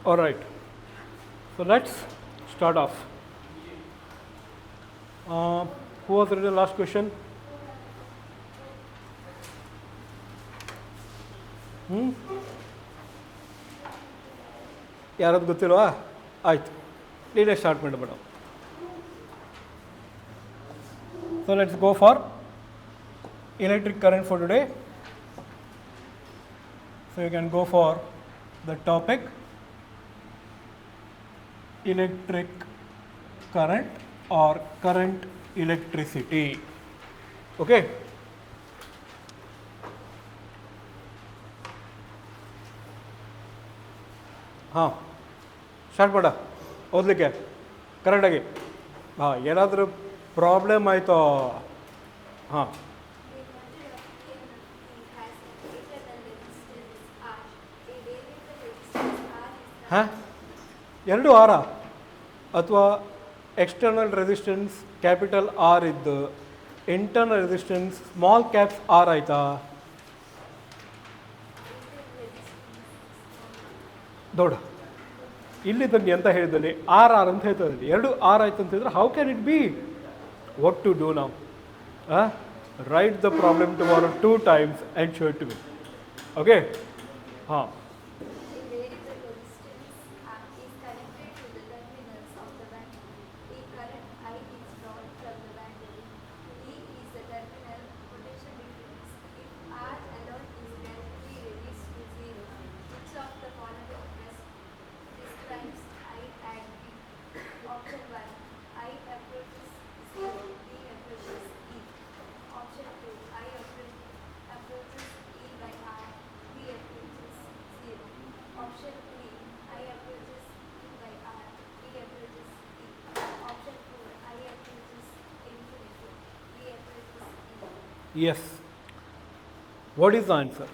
All right. So let's start off. Who was reading the last question? ಯಾರದು ಗೊತ್ತಿಲ್ವಾ? ಆಯ್ತು, ನೀನೇ ಸ್ಟಾರ್ಟ್ ಮಾಡಿ madam. So let's go for electric current for today. So you can go for the topic electric current or current electricity. Okay. ಹಾಂ, start ಮಾಡ ಓದಲಿಕ್ಕೆ ಕರೆಕ್ಟಾಗಿ. ಹಾಂ, ಏನಾದರೂ ಪ್ರಾಬ್ಲಮ್ ಆಯಿತೋ? ಹಾಂ, ಹಾಂ, ಎರಡು ಆರ ಅಥವಾ ಎಕ್ಸ್ಟರ್ನಲ್ ರೆಸಿಸ್ಟೆನ್ಸ್ ಕ್ಯಾಪಿಟಲ್ ಆರ್ ಇದ್ದು internal resistance small caps r ಆಯಿತಾ? ದೊಡ್ಡ ಇಲ್ಲಿ ಬನ್ನಿ ಅಂತ ಹೇಳಿದಲ್ಲಿ ಆರ್ ಆರ್ ಅಂತ ಹೇಳ್ತಾರೆ. ಎರಡು ಆರ್ ಆಯ್ತು ಅಂತಂದರೆ how can it be? What to do ನಾವು? Write the problem tomorrow 2 times and show it to me. Okay. ಹಾಂ, yes. What is the answer?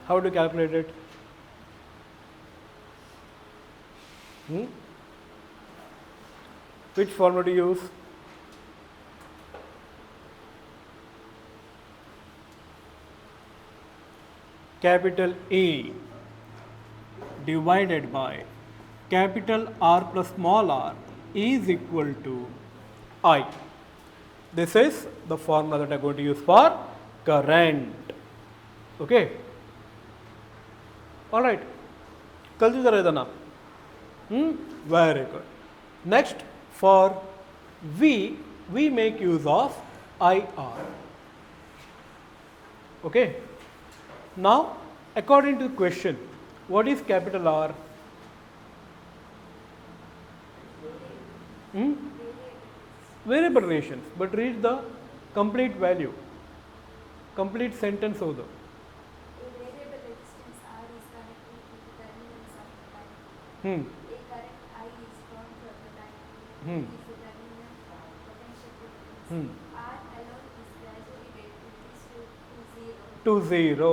How to calculate it? Which formula to use? Capital A divided by capital R plus small r is equal to I. This is the formula that I am going to use for current. Okay. All right. ಕಲ್ತಿದ್ದಾರೆ ಇದನ್ನು? Very good. Next, for we make use of IR. Okay. Now, according to the question, what is capital R? Variable relations, but read the complete value, complete sentence over. A variable resistance R is connected to the terminals of the line. A current I is drawn from the line. Is the terminal potential difference. R alone is gradually reduced to 0.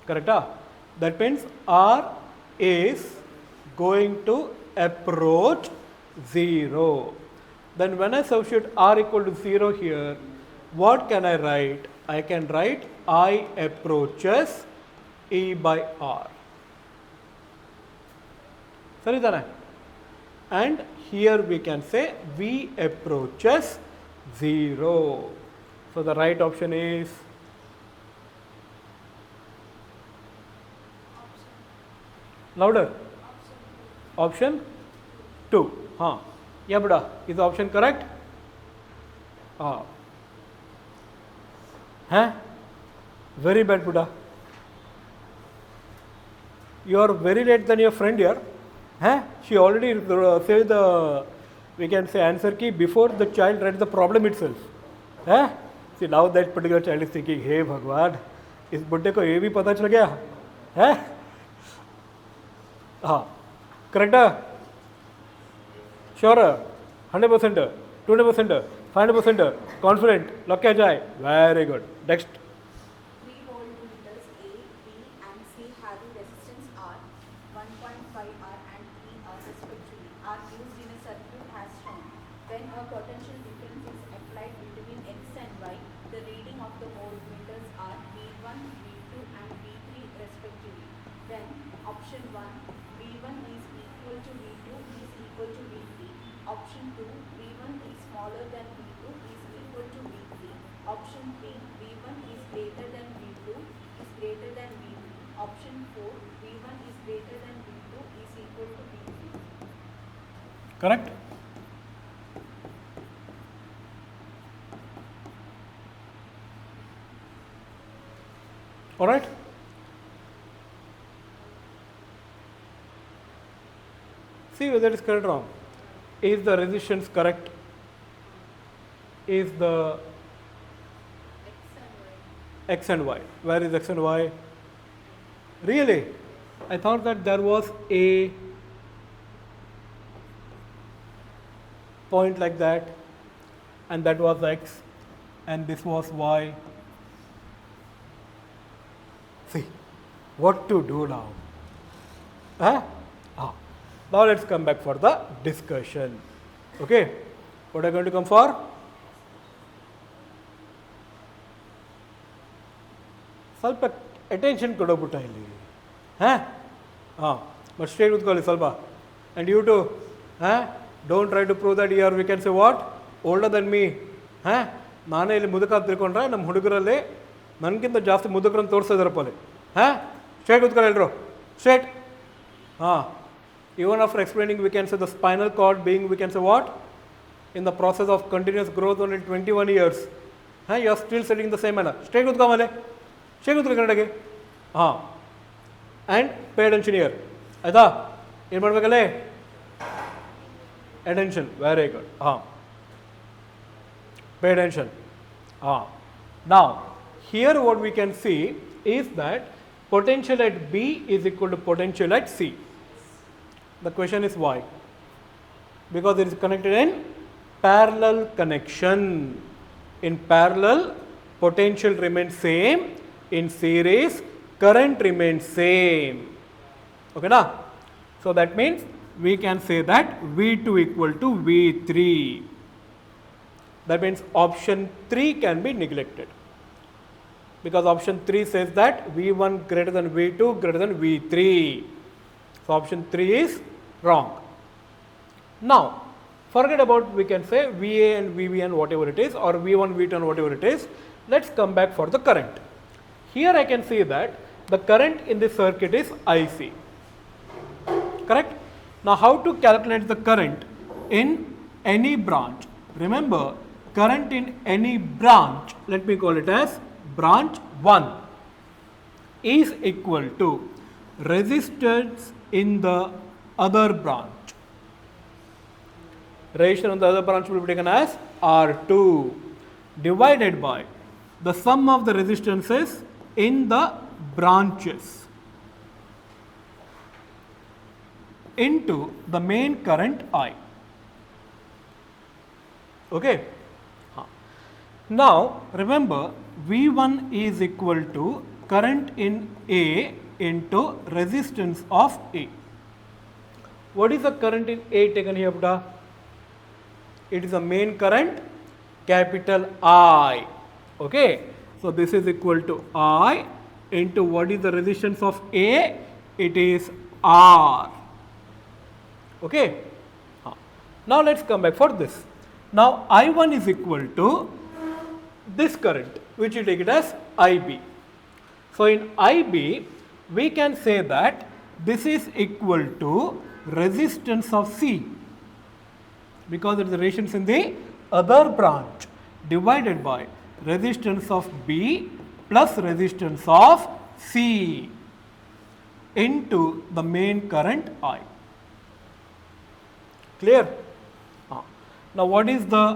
Correct? That means R is going to approach 0. Then when I substitute R equal to 0 here, what can I write? I can write I approaches E by R. Saridana? And here we can say V approaches 0. So the right option is louder. Option 2. Huh. Yeah, Buddha. Is the option correct? Huh? Very bad, Buddha. You are very late than your friend here. Huh? She already said the, we can say, answer key before the child writes the problem itself. Huh? See, now that particular child is thinking, hey Bhagwan, इस बुड्ढे को ये भी पता चल गया है? हाँ, correct? Sure, 100%, 200%, 500%, confident, lock किया जाए. Very good. Next. 3 voltmeters A, B and C having resistance R, 1.5 R and 3 R respectively are used in a circuit as shown. When a potential difference is applied between X and Y, the reading of the voltmeters are V1, V2 and V3 respectively. Then Option 1, V1 is equal to V2 is equal to V3. Option 2, V1 is smaller than V2 is equal to V3. Option 3, V1 is greater than V2 is greater than V3. Option 4, V1 is greater than V2 is equal to V3. Correct? All right? See whether it is correct or wrong. Is the resistance correct? Is the X and Y? Where is X and Y? Really? I thought that there was a point like that, and that was X, and this was Y. See, what to do now? Huh? Now let's come back for the discussion. Okay, what are you going to come for? ಸ್ವಲ್ಪ attention ಕೊಡೋಬಿಟ್ಟ ಇಲ್ಲಿ but straight ಕೂತ್ಕೊಳ್ಳಿ ಸ್ವಲ್ಪ, and you too don't try to prove that you are, we can say what, older than me. ನಾನೇ ಇಲ್ಲಿ ಮುದುಕ ಅಂತ ತಿಳ್ಕೊಂಡ್ರೆ ನಮ್ಮ ಹುಡುಗರಲ್ಲಿ ನನಗಿಂತ ಜಾಸ್ತಿ ಮುದುಕರನ್ನು ತೋರಿಸ್ತಾ ಇದ್ದಾರಪ್ಪ ಅಲ್ಲಿ. ಸ್ಟ್ರೇಟ್ ಕೂತ್ಕೊಳ್ಳಿ ಎಲ್ಲರೂ, straight. Even after explaining, we can say the spinal cord being, we can say what, in the process of continuous growth only 21 years, you are still sitting in the same manner. Straight ಕೂತ್ಕೊ ಮೇಲೆ, straight ಕೂತ್ಕೊಳ್ಳಿ ಕನ್ನಡಗೆ. And pay attention here. ಆಯಿತಾ? ಏನು ಮಾಡಬೇಕಲ್ಲೇ? Attention, very good. Pay attention. Now, here what we can see is that potential at B is equal to potential at C. The question is why? Because it is connected in parallel connection. In parallel, potential remains same. In series, current remains same. Okay, na? So that means we can say that V2 equal to V3. That means option 3 can be neglected, because option 3 says that V1 greater than V2 greater than V3. So option 3 is wrong. Now forget about, we can say VA and VBN whatever it is, or V1 V2 and whatever it is. Let's come back for the current. Here I can see that the current in this circuit is IC. Correct? Now how to calculate the current in any branch? Remember, current in any branch, let me call it as branch 1, is equal to resistance in the other branch. Resistance in the other branch will be taken as R2 divided by the sum of the resistances in the branches into the main current I. Okay. Now remember, V1 is equal to current in A into resistance of A. What is the current in A taken here, Buddha? It is the main current, capital I. Okay. So this is equal to I into what is the resistance of A? It is R. Okay. Now let's come back for this. Now I1 is equal to this current, which you take it as IB. So in IB, we can say that this is equal to resistance of C, because it is the resistance in the other branch, divided by resistance of B plus resistance of C into the main current I. Clear? Now what is the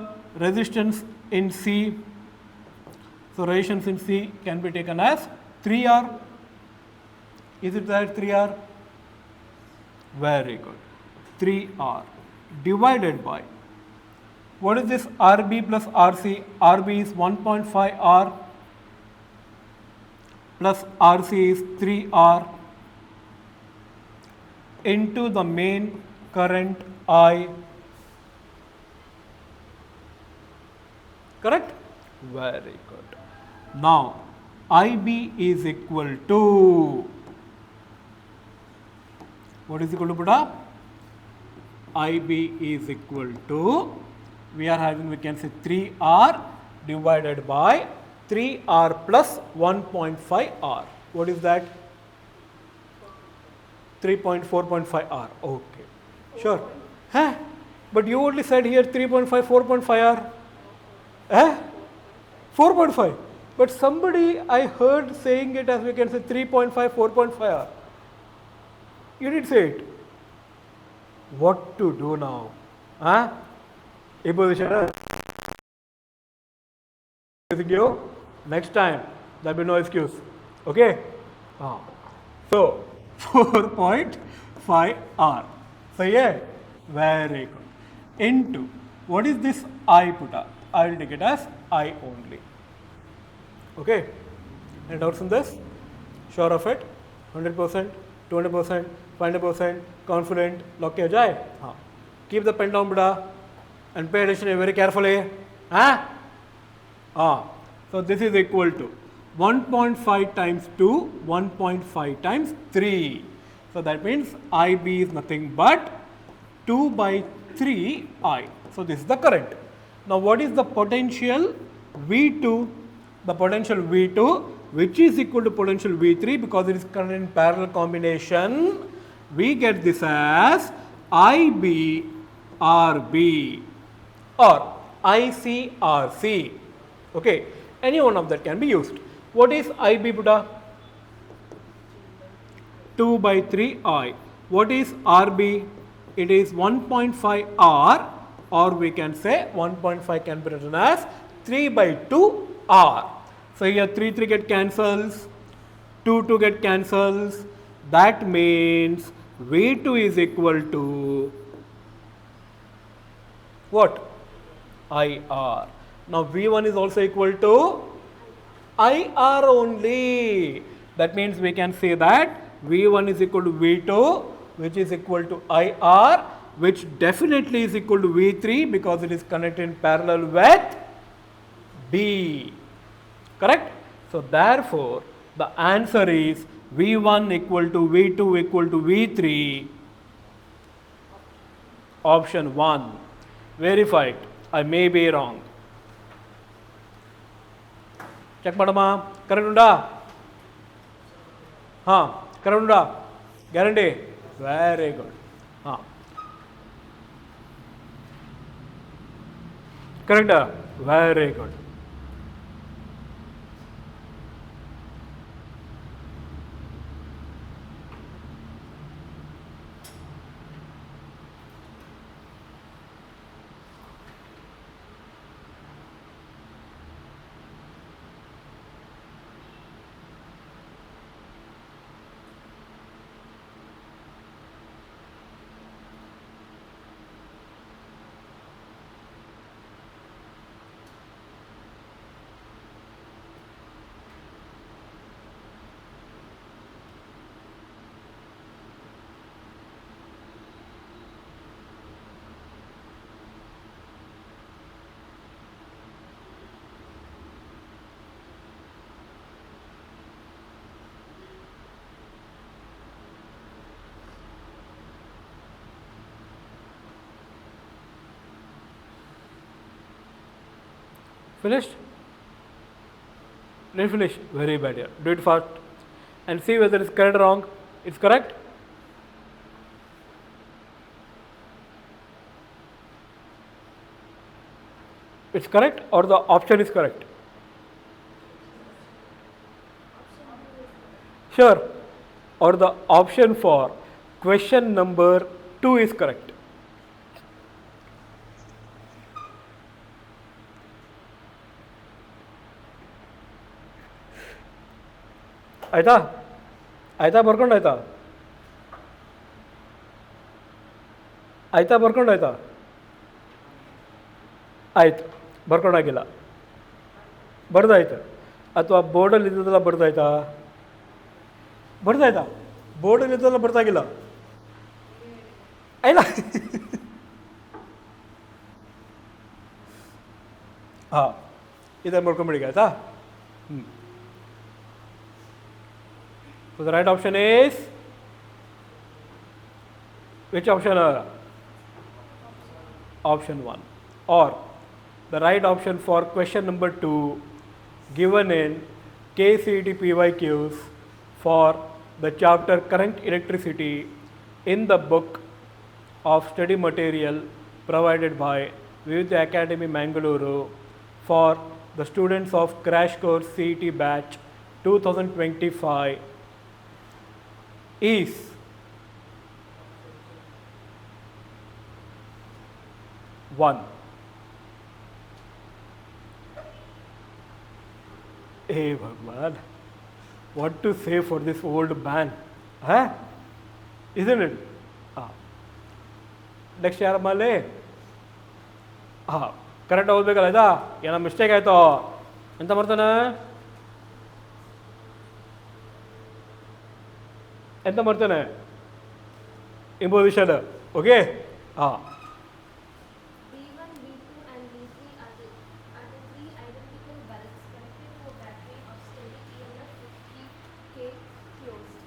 resistance in C? So resistance in C can be taken as 3R. Is it that 3R? Very good. 3R divided by, what is this RB plus RC? RB is 1.5R plus RC is 3R into the main current I. Correct? Very good. Now IB is equal to What is equal to Buddha? IB is equal to, we are having, we can say 3R divided by 3R plus 1.5R. What is that? 3.4.5R. Okay. Sure. Huh? But you only said here 3.5, 4.5R. Eh? 4.5. But somebody I heard saying it as we can say 3.5, 4.5R. You did say it. What to do now? Huh? Imposition. You next time there will be no excuse. Okay? So 4.5R. So yeah, very good. Into what is this I put up? I will take it as I only. Okay? Any doubts in this? Sure of it? 100%, 200%, 500%, confident, lock किया जाए? हाँ. Keep the pen down, Buddha, and pay attention very carefully. Huh? So this is equal to 1.5 times 2, 1.5 times 3. So that means IB is nothing but 2 by 3 I. So this is the current. Now what is the potential V2? The potential V2, which is equal to potential V3 because it is current in parallel combination. We get this as IB RB or ICRC. Okay, any one of that can be used. What is IB, Buddha? 2 by 3 I. What is RB? It is 1.5 R, or we can say 1.5 can be written as 3 by 2 R. So here 3 get cancels, 2 get cancels. That means V2 is equal to what? IR. Now V1 is also equal to IR only. That means we can say that V1 is equal to V2, which is equal to IR, which definitely is equal to V3 because it is connected in parallel with B. Correct? So therefore, the answer is V1 equal to V2 equal to V3. Option 1. Verified. I may be wrong. Check madama. Correct unda? Correct unda? Guarantee? Very good. Correct? Very good. Finished? Didn't finish? Very bad here. Do it fast and see whether it's correct or wrong. It's correct? It's correct or the option is correct? Sure. Or the option for question number 2 is correct. ಆಯ್ತಾ ಆಯ್ತಾ ಬರ್ಕೊಂಡು ಆಯ್ತಾ ಆಯ್ತಾ ಬರ್ಕೊಂಡು ಆಯ್ತಾ ಆಯ್ತು ಬರ್ಕೊಂಡಾಗಿಲ್ಲ ಬರ್ದಾಯ್ತು ಅಥವಾ ಬೋರ್ಡಲ್ಲಿ ಇದ್ದದೆಲ್ಲ ಬರ್ದಾಯ್ತಾ ಬರ್ದಾಯ್ತಾ ಬೋರ್ಡಲ್ಲಿ ಇದ್ದದೆಲ್ಲ ಬರ್ದಾಗಿಲ್ಲ ಇಲ್ಲ ಹಾಂ ಇದನ್ನು ಬರ್ಕೊಂಬಿಡಿ ಆಯ್ತಾ So the right option is Which option? Option 1. Or the right option for question number 2 given in KCET PYQs for the chapter current electricity in the book of study material provided by Vividya Academy Mangaluru for the students of Crash Course CET batch 2025 is one. Hey Bhagwan, what to say for this old man? Huh? Isn't it? Next year, Male. Correct ಓದಬೇಕಲ್ಲ ಇದಾ ಏನೋ mistake ಆಯಿತು ಎಂತ ಮಾಡ್ತಾನೆ imposition okay ಹಾಂ B1, B2 and B3 are the three identical bulbs connected to a battery of steady EMF 50K closed.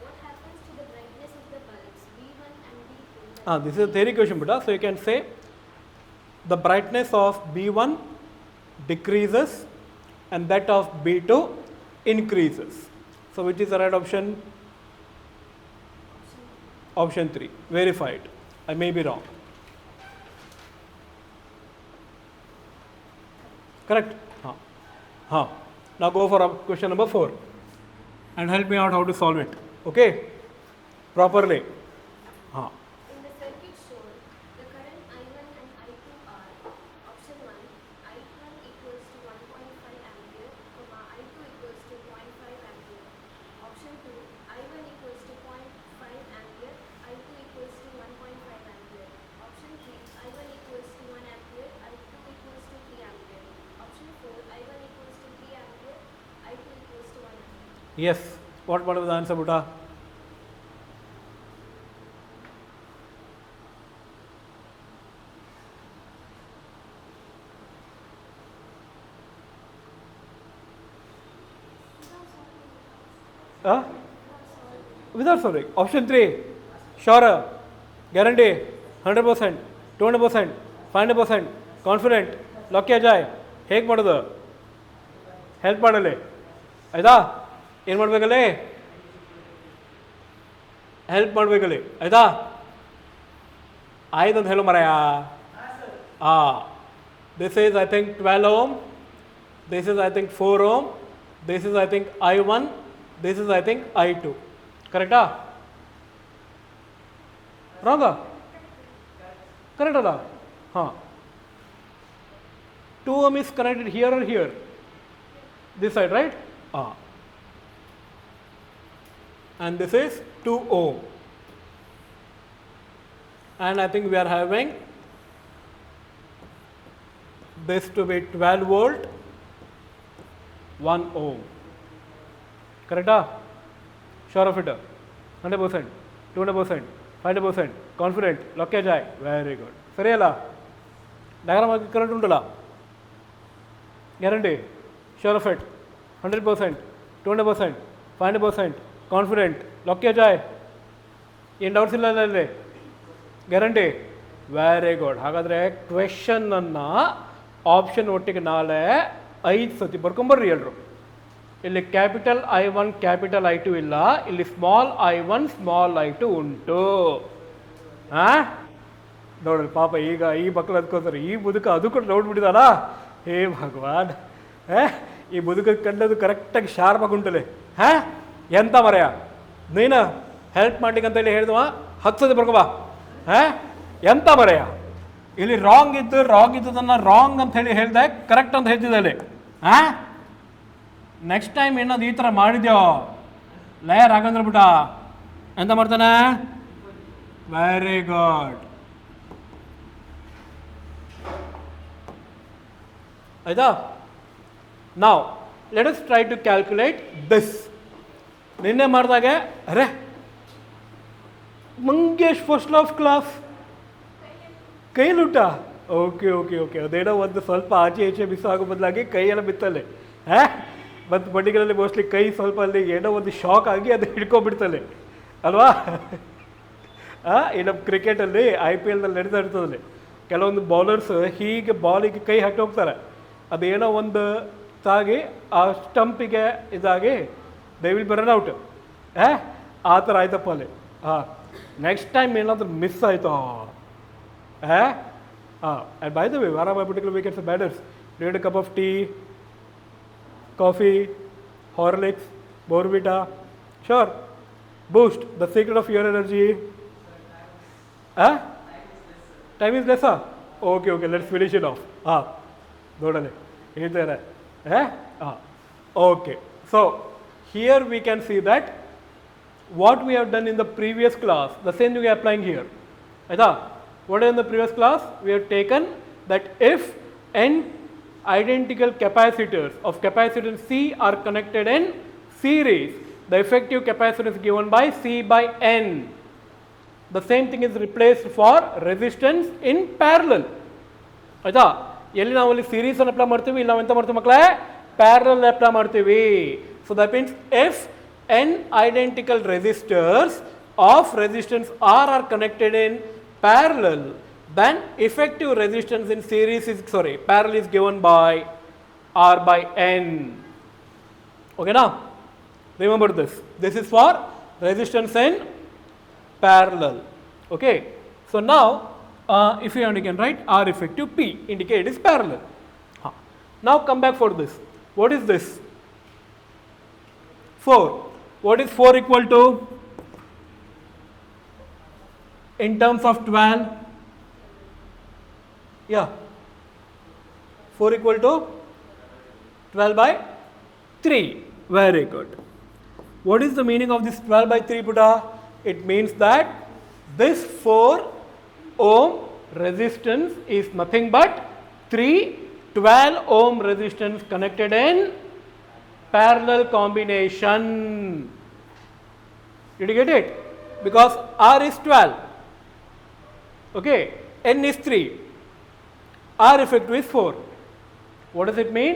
What happens to the brightness of the bulbs B1 and B2? This is a theory question, beta. So you can say the brightness of B1 decreases and that of B2 increases. So which is the right option? Option 3. Verified. I may be wrong. Correct? Now go for question number 4 and help me out how to solve it. Okay? Properly. In the circuit shown, the current I1 and I2 are option 1, I1 equals to 1.5 ampere, I2 equals to 0.5 ampere. Option 2, I1 equals to 0.5 ampere, I2 equals to 1.5 ampere. Option 3, I1 equals to 1 ampere, I2 equals to 3 ampere. Option 4, I1 equals to 3 ampere, I2 equals to 1 ampere. Yes. What was the answer, Buddha? Without solving. Option 3. Sure. Guarantee. 100%. 200%. 500%. Confident. Lock किया जाए. ಹೇಗೆ ಮಾಡೋದು help ಮಾಡಲಿ ಆಯ್ತಾ ಏನು ಮಾಡಬೇಕಲ್ಲಿ help ಮಾಡಬೇಕಲ್ಲಿ ಆಯ್ತಾ ಆಯ್ತು ಅಂತ ಹೇಳೋ ಮರಯ್ಯ this is I think 12 ohm, this is I think 4 ohm, this is I think I1, this is I think I2. Correct? Wrong? Correct? 2 ohm is connected here or here? This side, right? And this is 2 ohm. And I think we are having this to be 12 volt, 1 ohm. Correct? Sure of it? 100%, 200%, 500%, confident, lock किया जाए. Very good. सही है ला? Diagram में current उंटला? Guarantee? Sure of it? 100%, 200%, 500%, confident, lock किया जाए. ಏನು doubts ಇಲ್ಲ ಅಲ್ಲಿ ಗ್ಯಾರಂಟಿ ವೆರಿ ಗುಡ್. ಹಾಗಾದರೆ ಕ್ವೆಶನನ್ನು ಆಪ್ಷನ್ ಒಟ್ಟಿಗೆ ನಾಳೆ 5 ಸತಿ ಬರ್ಕೊಂಬರ್ರಿ ಎಲ್ಲರೂ. ಇಲ್ಲಿ ಕ್ಯಾಪಿಟಲ್ I1 ಕ್ಯಾಪಿಟಲ್ I2 ಇಲ್ಲ, ಇಲ್ಲಿ ಸ್ಮಾಲ್ I1 ಸ್ಮಾಲ್ I2 ಉಂಟು. ನೋಡ್ರಿ ಪಾಪ ಈಗ ಈ ಮಕ್ಕಳು ಅದ್ಕೋತಾರೆ ಈ ಮುದುಕ ಅದು ಕೂಡ ನೋಡ್ಬಿಟ್ಟಿದಾರ. ಹೇ ಭಗವಾನ್, ಈ ಮುದುಕ ಕಂಡದು ಕರೆಕ್ಟಾಗಿ ಶಾರ್ಪಾಗಿ ಉಂಟಲೆ. ಎಂತ ಮರೆಯ ನೀನು ಹೆಲ್ಪ್ ಮಾಡ್ಲಿಕ್ಕೆ ಅಂತೇಳಿ ಹೇಳಿದವ 10 ಸತಿ ಬರ್ಕೋಬಾ. ಎಂತ ಮರೆಯ ಇಲ್ಲಿ ರಾಂಗ್ ಇದ್ದದನ್ನು ರಾಂಗ್ ಅಂತ ಹೇಳಿ ಹೇಳ್ದೆ ಕರೆಕ್ಟ್ ಅಂತ ಹೇಳ್ತಿದ್ದೆ ಅಲ್ಲಿ. ನೆಕ್ಸ್ಟ್ ಟೈಮ್ ಏನಾದ್ರು ಈ ಥರ ಮಾಡಿದ್ಯೋ ಲಯ ರಾಘವೇಂದ್ರ ಬಿಟ್ಟ ಎಂತ ಮಾಡ್ತಾನೆ. Very good. ಆಯ್ತಾ? ನಾವು let us try to calculate this. ನಿನ್ನೆ ಮಾಡಿದಾಗೆ ಅರೆ ಮಂಗೇಶ್ ಫಸ್ಟ್ ಆಫ್ ಕ್ಲಾಸ್ ಕೈಲುಟ. ಓಕೆ ಓಕೆ ಓಕೆ ಅದೇನೋ ಒಂದು ಸ್ವಲ್ಪ ಆಚೆ ಈಚೆ ಮಿಸ್ ಆಗೋ ಬದಲಾಗಿ ಕೈಯೆಲ್ಲ ಬಿತ್ತಲೆ. ಮತ್ತು ಬಡ್ಡಿಗಳಲ್ಲಿ ಮೋಸ್ಟ್ಲಿ ಕೈ ಸ್ವಲ್ಪ ಅಲ್ಲಿ ಏನೋ ಒಂದು ಶಾಕ್ ಆಗಿ ಅದು ಹಿಡ್ಕೊಂಡ್ಬಿಡ್ತಲೆ ಅಲ್ವಾ? ಇನ್ನು ಕ್ರಿಕೆಟಲ್ಲಿ IPLನಲ್ಲಿ ನಡೀತಾ ಇರ್ತದಲ್ಲಿ ಕೆಲವೊಂದು ಬೌಲರ್ಸ್ ಹೀಗೆ ಬಾಲಿಗೆ ಕೈ ಹಾಕಿ ಹೋಗ್ತಾರೆ, ಅದೇನೋ ಒಂದು ತಾಗಿ ಆ ಸ್ಟಂಪಿಗೆ ಇದಾಗಿ they will be run out. ಆ ಥರ ಆಯ್ತಪ್ಪ ಅಲ್ಲಿ. ನೆಕ್ಸ್ಟ್ ಟೈಮ್ ಏನಾದರೂ ಮಿಸ್ ಆಯಿತು. And by the way, one of my particular wickets are batters. Do you need a cup of tea, coffee, Horlicks, Bournvita? Sure. Boost, the secret of your energy. Time is less. Okay, let's finish it off. Dodale. Okay. So, here we can see that what we have done in the previous class, the same thing we are applying here. What in the previous class? We have taken that if n identical capacitors of capacitance C are connected in series, the effective capacitance given by C by N. The same thing is replaced for resistance in parallel. ಆಯ್ತಾ, ಎಲ್ಲಿ ನಾವು ಅಲ್ಲಿ series ಅನ್ನು apply ಮಾಡ್ತೀವಿ, ಇಲ್ಲಿ ನಾವು ಎಂತ ಮಾಡ್ತೀವಿ ಮಕ್ಕಳೇ, ಪ್ಯಾರಲಲ್ ಅಪ್ಲೈ ಮಾಡ್ತೀವಿ. So that means if n identical resistors of resistance R are connected in parallel, then effective resistance in series is parallel is given by R by N. Okay now, remember this. This is for resistance in parallel. Okay, so now if you can write R effective P, indicate it is parallel. Now come back for this. What is this? 4. What is 4 equal to in terms of 12? Yeah, 4 equal to 12 by 3. Very good. What is the meaning of this 12 by 3, Putta? It means that this 4 ohm resistance is nothing but 3 12 ohm resistance connected in parallel combination. Did you get it? Because R is 12. Okay, N is 3. R effective is 4. What does it mean?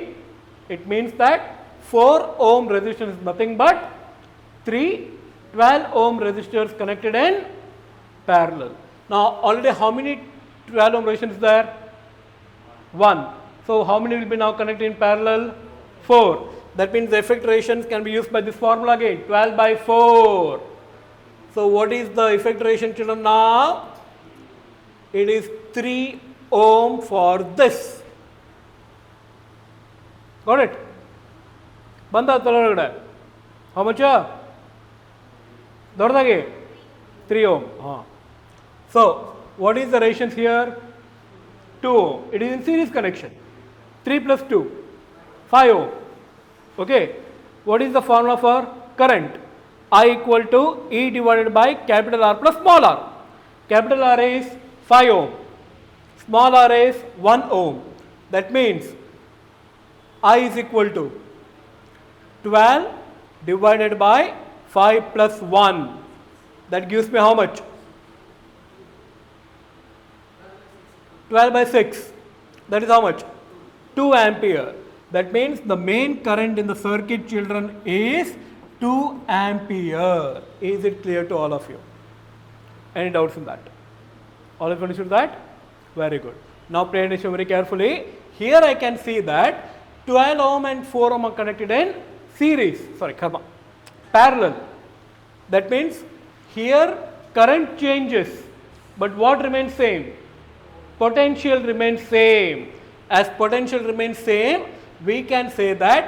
It means that 4 ohm resistance is nothing but 3 12 ohm resistors connected in parallel. Now already how many 12 ohm resistors is there? 1. So how many will be now connected in parallel? 4. That means the effect ratios can be used by this formula again, 12 by 4. So what is the effect ratio, children, now? It is 3 ohm for this. Got it? Banda talagade. How much? Dordage? 3 ohm. So what is the ratios here? 2 ohm. It is in series connection. 3 plus 2, 5 ohm. Okay. What is the formula for current? I equal to E divided by capital R plus small r. Capital R is 5 ohm. Small r is 1 ohm. That means I is equal to 12 divided by 5 plus 1. That gives me how much? 12 by 6. That is how much? 2 ampere. That means the main current in the circuit, children, is 2 ampere. Is it clear to all of you? Any doubts in that? All of you understood that? Very good. Now pay attention very carefully. Here I can see that 12 ohm and 4 ohm are connected in series. Parallel. That means here current changes, but what remains same? Potential remains same. As potential remains same, we can say that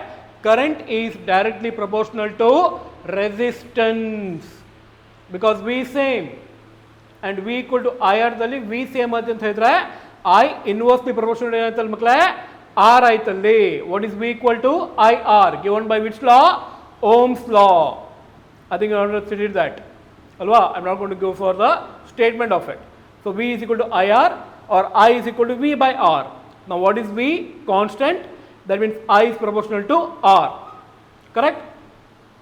current is directly proportional to resistance, because V same and V equal to IR dalli V same anta hedre I inversely proportional enaitalla makle R aitalli. What is V equal to IR given by which law? Ohm's law. I think you already studied that. Alva, I am not going to go for the statement of it. So V is equal to IR or I is equal to V by R. Now what is V? Constant. That means I is proportional to R. Correct?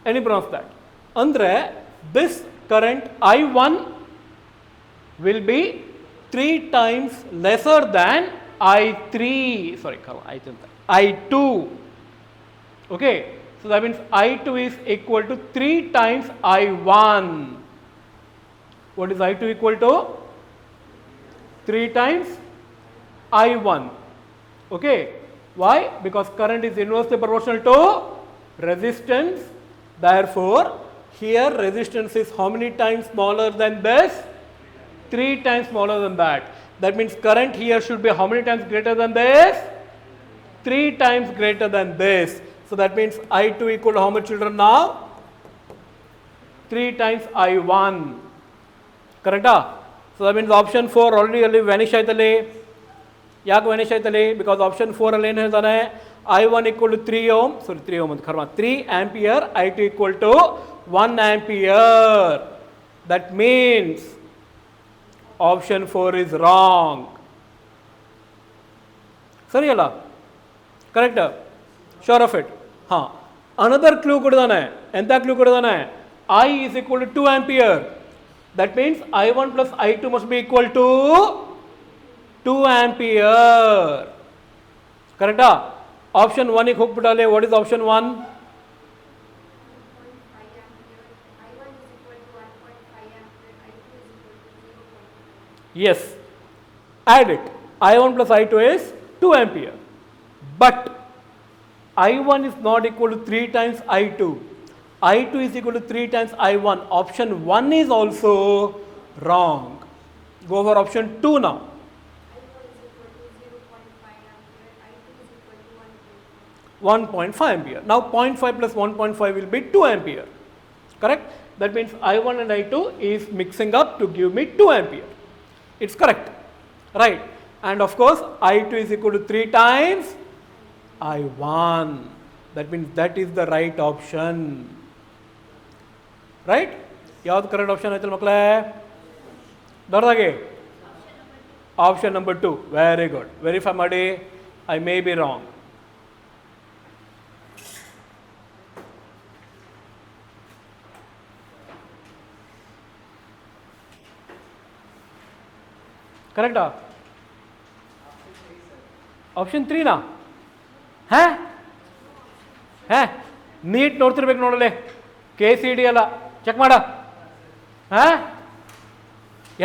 Any pronounce that? Andre this current I1 will be 3 times lesser than I3. Sorry, I2. Okay. So that means I2 is equal to 3 times I1. What is I2 equal to? 3 times I1. Okay. Why? Because current is inversely proportional to resistance. Therefore, here resistance is how many times smaller than this? 3 times smaller than that. That means current here should be how many times greater than this? 3 times greater than this. So that means I2 equal to how much, children, now? 3 times I1. Correct? So that means option 4 already vanish ಆಯ್ತಲ್ಲಿ. ಯಾಕೆ vanish ಆಯ್ತಲ್ಲಿ? Because option 4 ಅಲ್ಲಿ ಏನು ಹೇಳ್ತಾನೆ? I1 equal to 3 ohm, sorry 3 ohm ಅಂತ ಕರ್ಮ, 3 ampere, I2 equal to 1 ampere. That means option 4 is wrong. ಸರಿ ಅಲ್ಲ? Correct? Sure of it? ಹಾಂ. Another clue ಕೊಡ್ತಾನೆ. ಎಂಥ clue ಕೊಡ್ತಾನೆ? I is equal to 2 ampere. That means I1 plus I2 must be equal to 2 ampere. Correct? Option 1 ಗೆ ಹೋಗ್ಬಿಟ್ಟಲ್ಲಿ. What is option 1? 1.5 ampere. I1 is equal to 1.5 ampere. I2 is equal to 0.5. Yes. Add it. I1 plus I2 is 2 ampere. But I1 is not equal to 3 times I2. I2 is equal to 3 times I1. Option 1 is also wrong. Go for option 2 now. I1 is equal to 0.5 ampere. I2 is equal to 1.5 ampere. Now 0.5 plus 1.5 will be 2 ampere. Correct? That means I1 and I2 is mixing up to give me 2 ampere. It's correct. Right. And of course I2 is equal to 3 times I1. That means that is the right option. Right? ಯಾವ್ದು correct option ಆಯ್ತಲ್ಲ ಮಕ್ಕಳೇ? ದೊಡ್ಡದಾಗಿ option number 2. Very good. Verify ಮಾಡಿ. I may be wrong. ಕರೆಕ್ಟಾ? Option 3ನಾ? ಹೇ neat ನೋಡ್ತಿರ್ಬೇಕು ನೋಡಲೆ. KCD ಅಲ್ಲ, ಚೆಕ್ ಮಾಡ.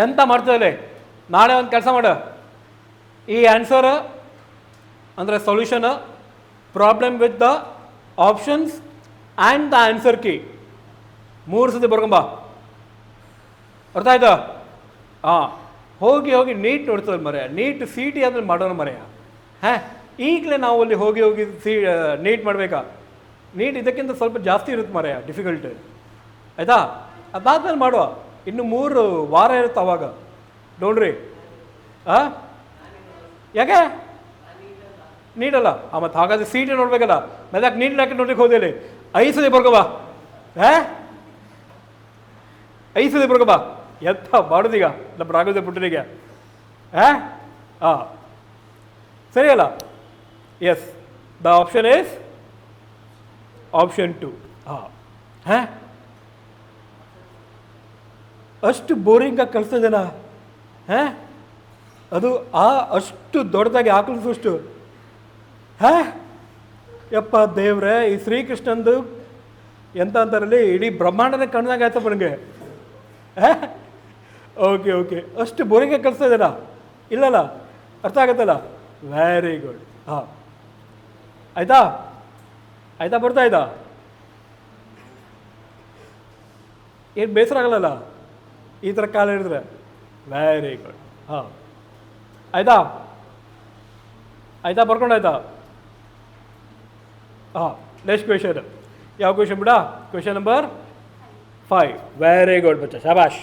ಎಂತ ಮಾಡ್ತದಲ್ಲಿ? ನಾಳೆ ಒಂದು ಕೆಲಸ ಮಾಡು. ಈ ಆನ್ಸರ್ ಅಂದರೆ solution, problem with the options and the answer key 3 ಸತಿ ಬರ್ಕೊಂಬ. ಅರ್ಥ ಆಯ್ತಾ? ಹಾಂ, ಹೋಗಿ ಹೋಗಿ ನೀಟ್ ನೋಡ್ತದೆ ಮರೆಯ. ನೀಟ್ CT ಆದ್ಮೇಲೆ ಮಾಡೋಣ ಮರೆಯ. ಈಗಲೇ ನಾವು ಅಲ್ಲಿ ಹೋಗಿ ನೀಟ್ ಮಾಡಬೇಕಾ? ನೀಟ್ ಇದಕ್ಕಿಂತ ಸ್ವಲ್ಪ ಜಾಸ್ತಿ ಇರುತ್ತೆ ಮರೆಯ, ಡಿಫಿಕಲ್ಟ್. ಆಯಿತಾ? ಅದಾದ್ಮೇಲೆ ಮಾಡುವ. ಇನ್ನು 3 ವಾರ ಇರುತ್ತೆ ಅವಾಗ. ನೋಡ್ರಿ. ಯಾಕೆ ನೀಟಲ್ಲ? ಮತ್ತು ಹಾಗಾದ್ರೆ CT ನೋಡ್ಬೇಕಲ್ಲ. ಮತ್ತೆ ನೀಟ್ ಯಾಕೆ ನೋಡ್ಲಿಕ್ಕೆ ಹೋದಲ್ಲಿ? 5 ಸತಿ ಬರ್ಕೋಬಾ. 5 ಸತಿ ಬರ್ಕೋಬಾ. ಎಂತ ಮಾಡೋದೀಗ ನಮ್ಮ ರಾಘವೇಂದ್ರ ಪುಟ್ಟನಿಗೆ? ಹಾಂ, ಸರಿ ಅಲ್ಲ? Yes, the option is option 2. ಅಷ್ಟು ಬೋರಿಂಗಾಗಿ ಕಲಿಸ್ತದೇನಾ? ಅದು ಅಷ್ಟು ದೊಡ್ಡದಾಗಿ ಆಕಳಿಸುವಷ್ಟು. ಯಪ್ಪ ದೇವ್ರೆ, ಈ ಶ್ರೀಕೃಷ್ಣಂದು ಎಂತ ಅಂತಾರಲ್ಲಿ ಇಡೀ ಬ್ರಹ್ಮಾಂಡನೇ ಕಣ್ಣಾಗ ಆಯ್ತಪ್ಪ ನನಗೆ. ಓಕೆ ಓಕೆ, ಅಷ್ಟು ಬೋರಿಂಗಾಗಿ ಕಲಿಸ್ತಾ ಇದ್ದೇನಾ? ಇಲ್ಲಲ್ಲ, ಅರ್ಥ ಆಗತ್ತಲ್ಲ? Very good. ಆಯ್ತಾ? ಆಯ್ತಾ? ಬರ್ತಾ ಆಯ್ತಾ? ಏನು ಬೇಸರ ಆಗಲ್ಲ ಈ ಥರ ಕಾಲ ಹಿಡಿದ್ರೆ? Very good. ಆಯ್ತಾ? ಆಯ್ತಾ? ಬರ್ಕೊಂಡಾಯ್ತಾ? Next question. ಯಾವ ಕ್ವೆಶನ್ ಬಿಡ? Question number 5. ವೆರಿ ಗುಡ್ ಬಚ್ಚ, ಶಾಬಾಷ್.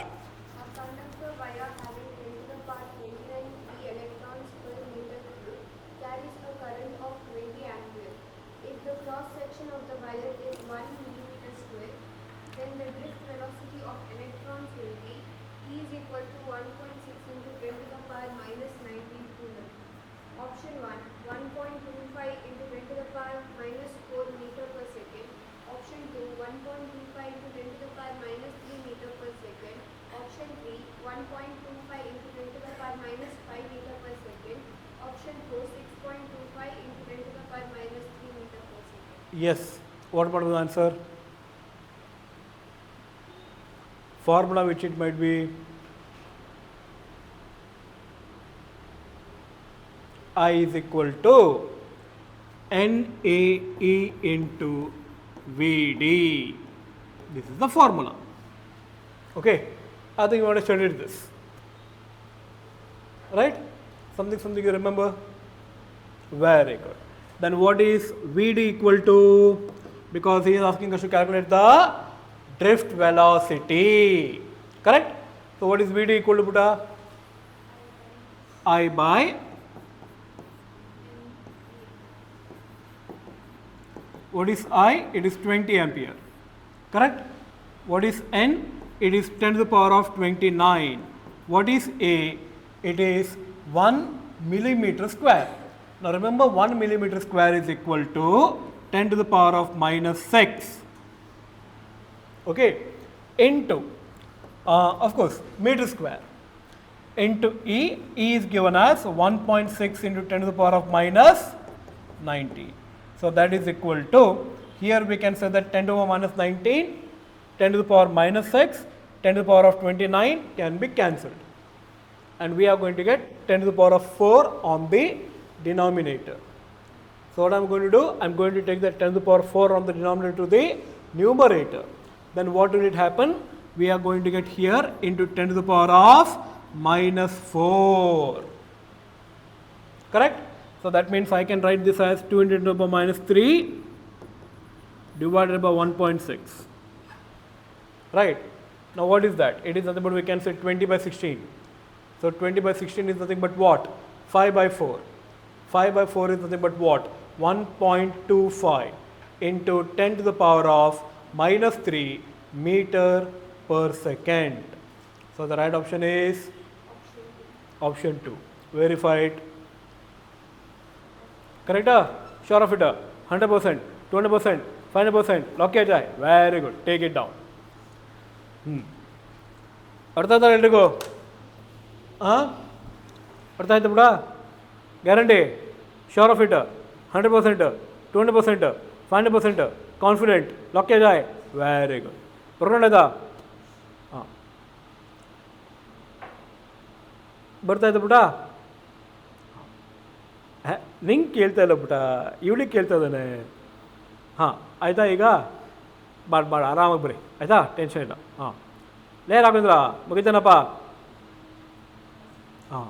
A conductor wire having 10 to the power 29 free electrons per meter cube carries a current of 20 ampere. If the cross section of the wire is 1 millimeter square, then the drift velocity of electrons will be E is equal to 1.6 into 10 to the power minus 19 coulomb. Option 1, 1.25 into 10 to the power minus 4 meter per second. Option 2, 1.25 into 10 to the power minus 3 meter per second. Option 3, 1.25 into 10 to the power minus 5 meter per second. Option 4, 6.25 into 10 to the power minus 3 meter per second. Yes, what ಮಾಡೋದು answer? Formula which it might be I is equal to NAE into VD. This is the formula. Okay, I think you want to study this, right? Something you remember? Very good. Then what is VD equal to? Because he is asking us to calculate the drift velocity, correct? So what is VD equal to, Buddha? I by what is I? It is 20 ampere, correct? What is N? It is 10 to the power of 29. What is A? It is 1 millimeter square. Now remember, 1 millimeter square is equal to 10 to the power of minus 6. Okay, into of course meter square into E. E is given as 1.6 into 10 to the power of minus 90. So that is equal to, here we can say that 10 to the power minus 19, 10 to the power minus 6, 10 to the power of 29 can be cancelled. And we are going to get 10 to the power of 4 on the denominator. So what I am going to do? I am going to take the 10 to the power 4 on the denominator to the numerator. Then what will it happen? We are going to get here into 10 to the power of minus 4. Correct? So that means I can write this as 2 into 10 to the power minus 3 divided by 1.6. Right? Now what is that? It is nothing but, we can say 20 by 16. So 20 by 16 is nothing but what? 5 by 4. 5 by 4 is nothing but what? 1.25 into 10 to the power of minus 3 meter per second. So the right option is option 2. Verify it. Correct? Sure of it? 100%, 200%, 500%. Lock it. Very good. Take it down. अर्थ आಯ್ತಾ ಎಲ್ರಿಗೂ? ಅರ್ಥ ಆಯ್ತು ಬಿಡ? Guarantee? Sure of it? 100%, 200%, 500%, confident? Lock ಜಾಯ್? Very good. ಬರ್ಕೊಂಡಾಯ್ತಾ? ಹಾಂ, ಬರ್ತಾಯ್ತು ಬಿಡ? ನಿಂಗೆ ಕೇಳ್ತಾ ಇಲ್ಲ ಬಿಟ್ಟ, ಇವಳಿಗೆ ಕೇಳ್ತಾ ಇದ್ದಾನೆ. ಹಾಂ, ಆಯಿತಾ? ಈಗ ಬಾಡ್ ಆರಾಮಾಗಿ ಬರ್ರಿ, ಆಯಿತಾ? ಟೆನ್ಷನ್ ಇಲ್ಲ. ಹಾಂ, ಲೇ ರಾಘವೇಂದ್ರ ಮುಗಿತಾನಪ್ಪ? ಹಾಂ,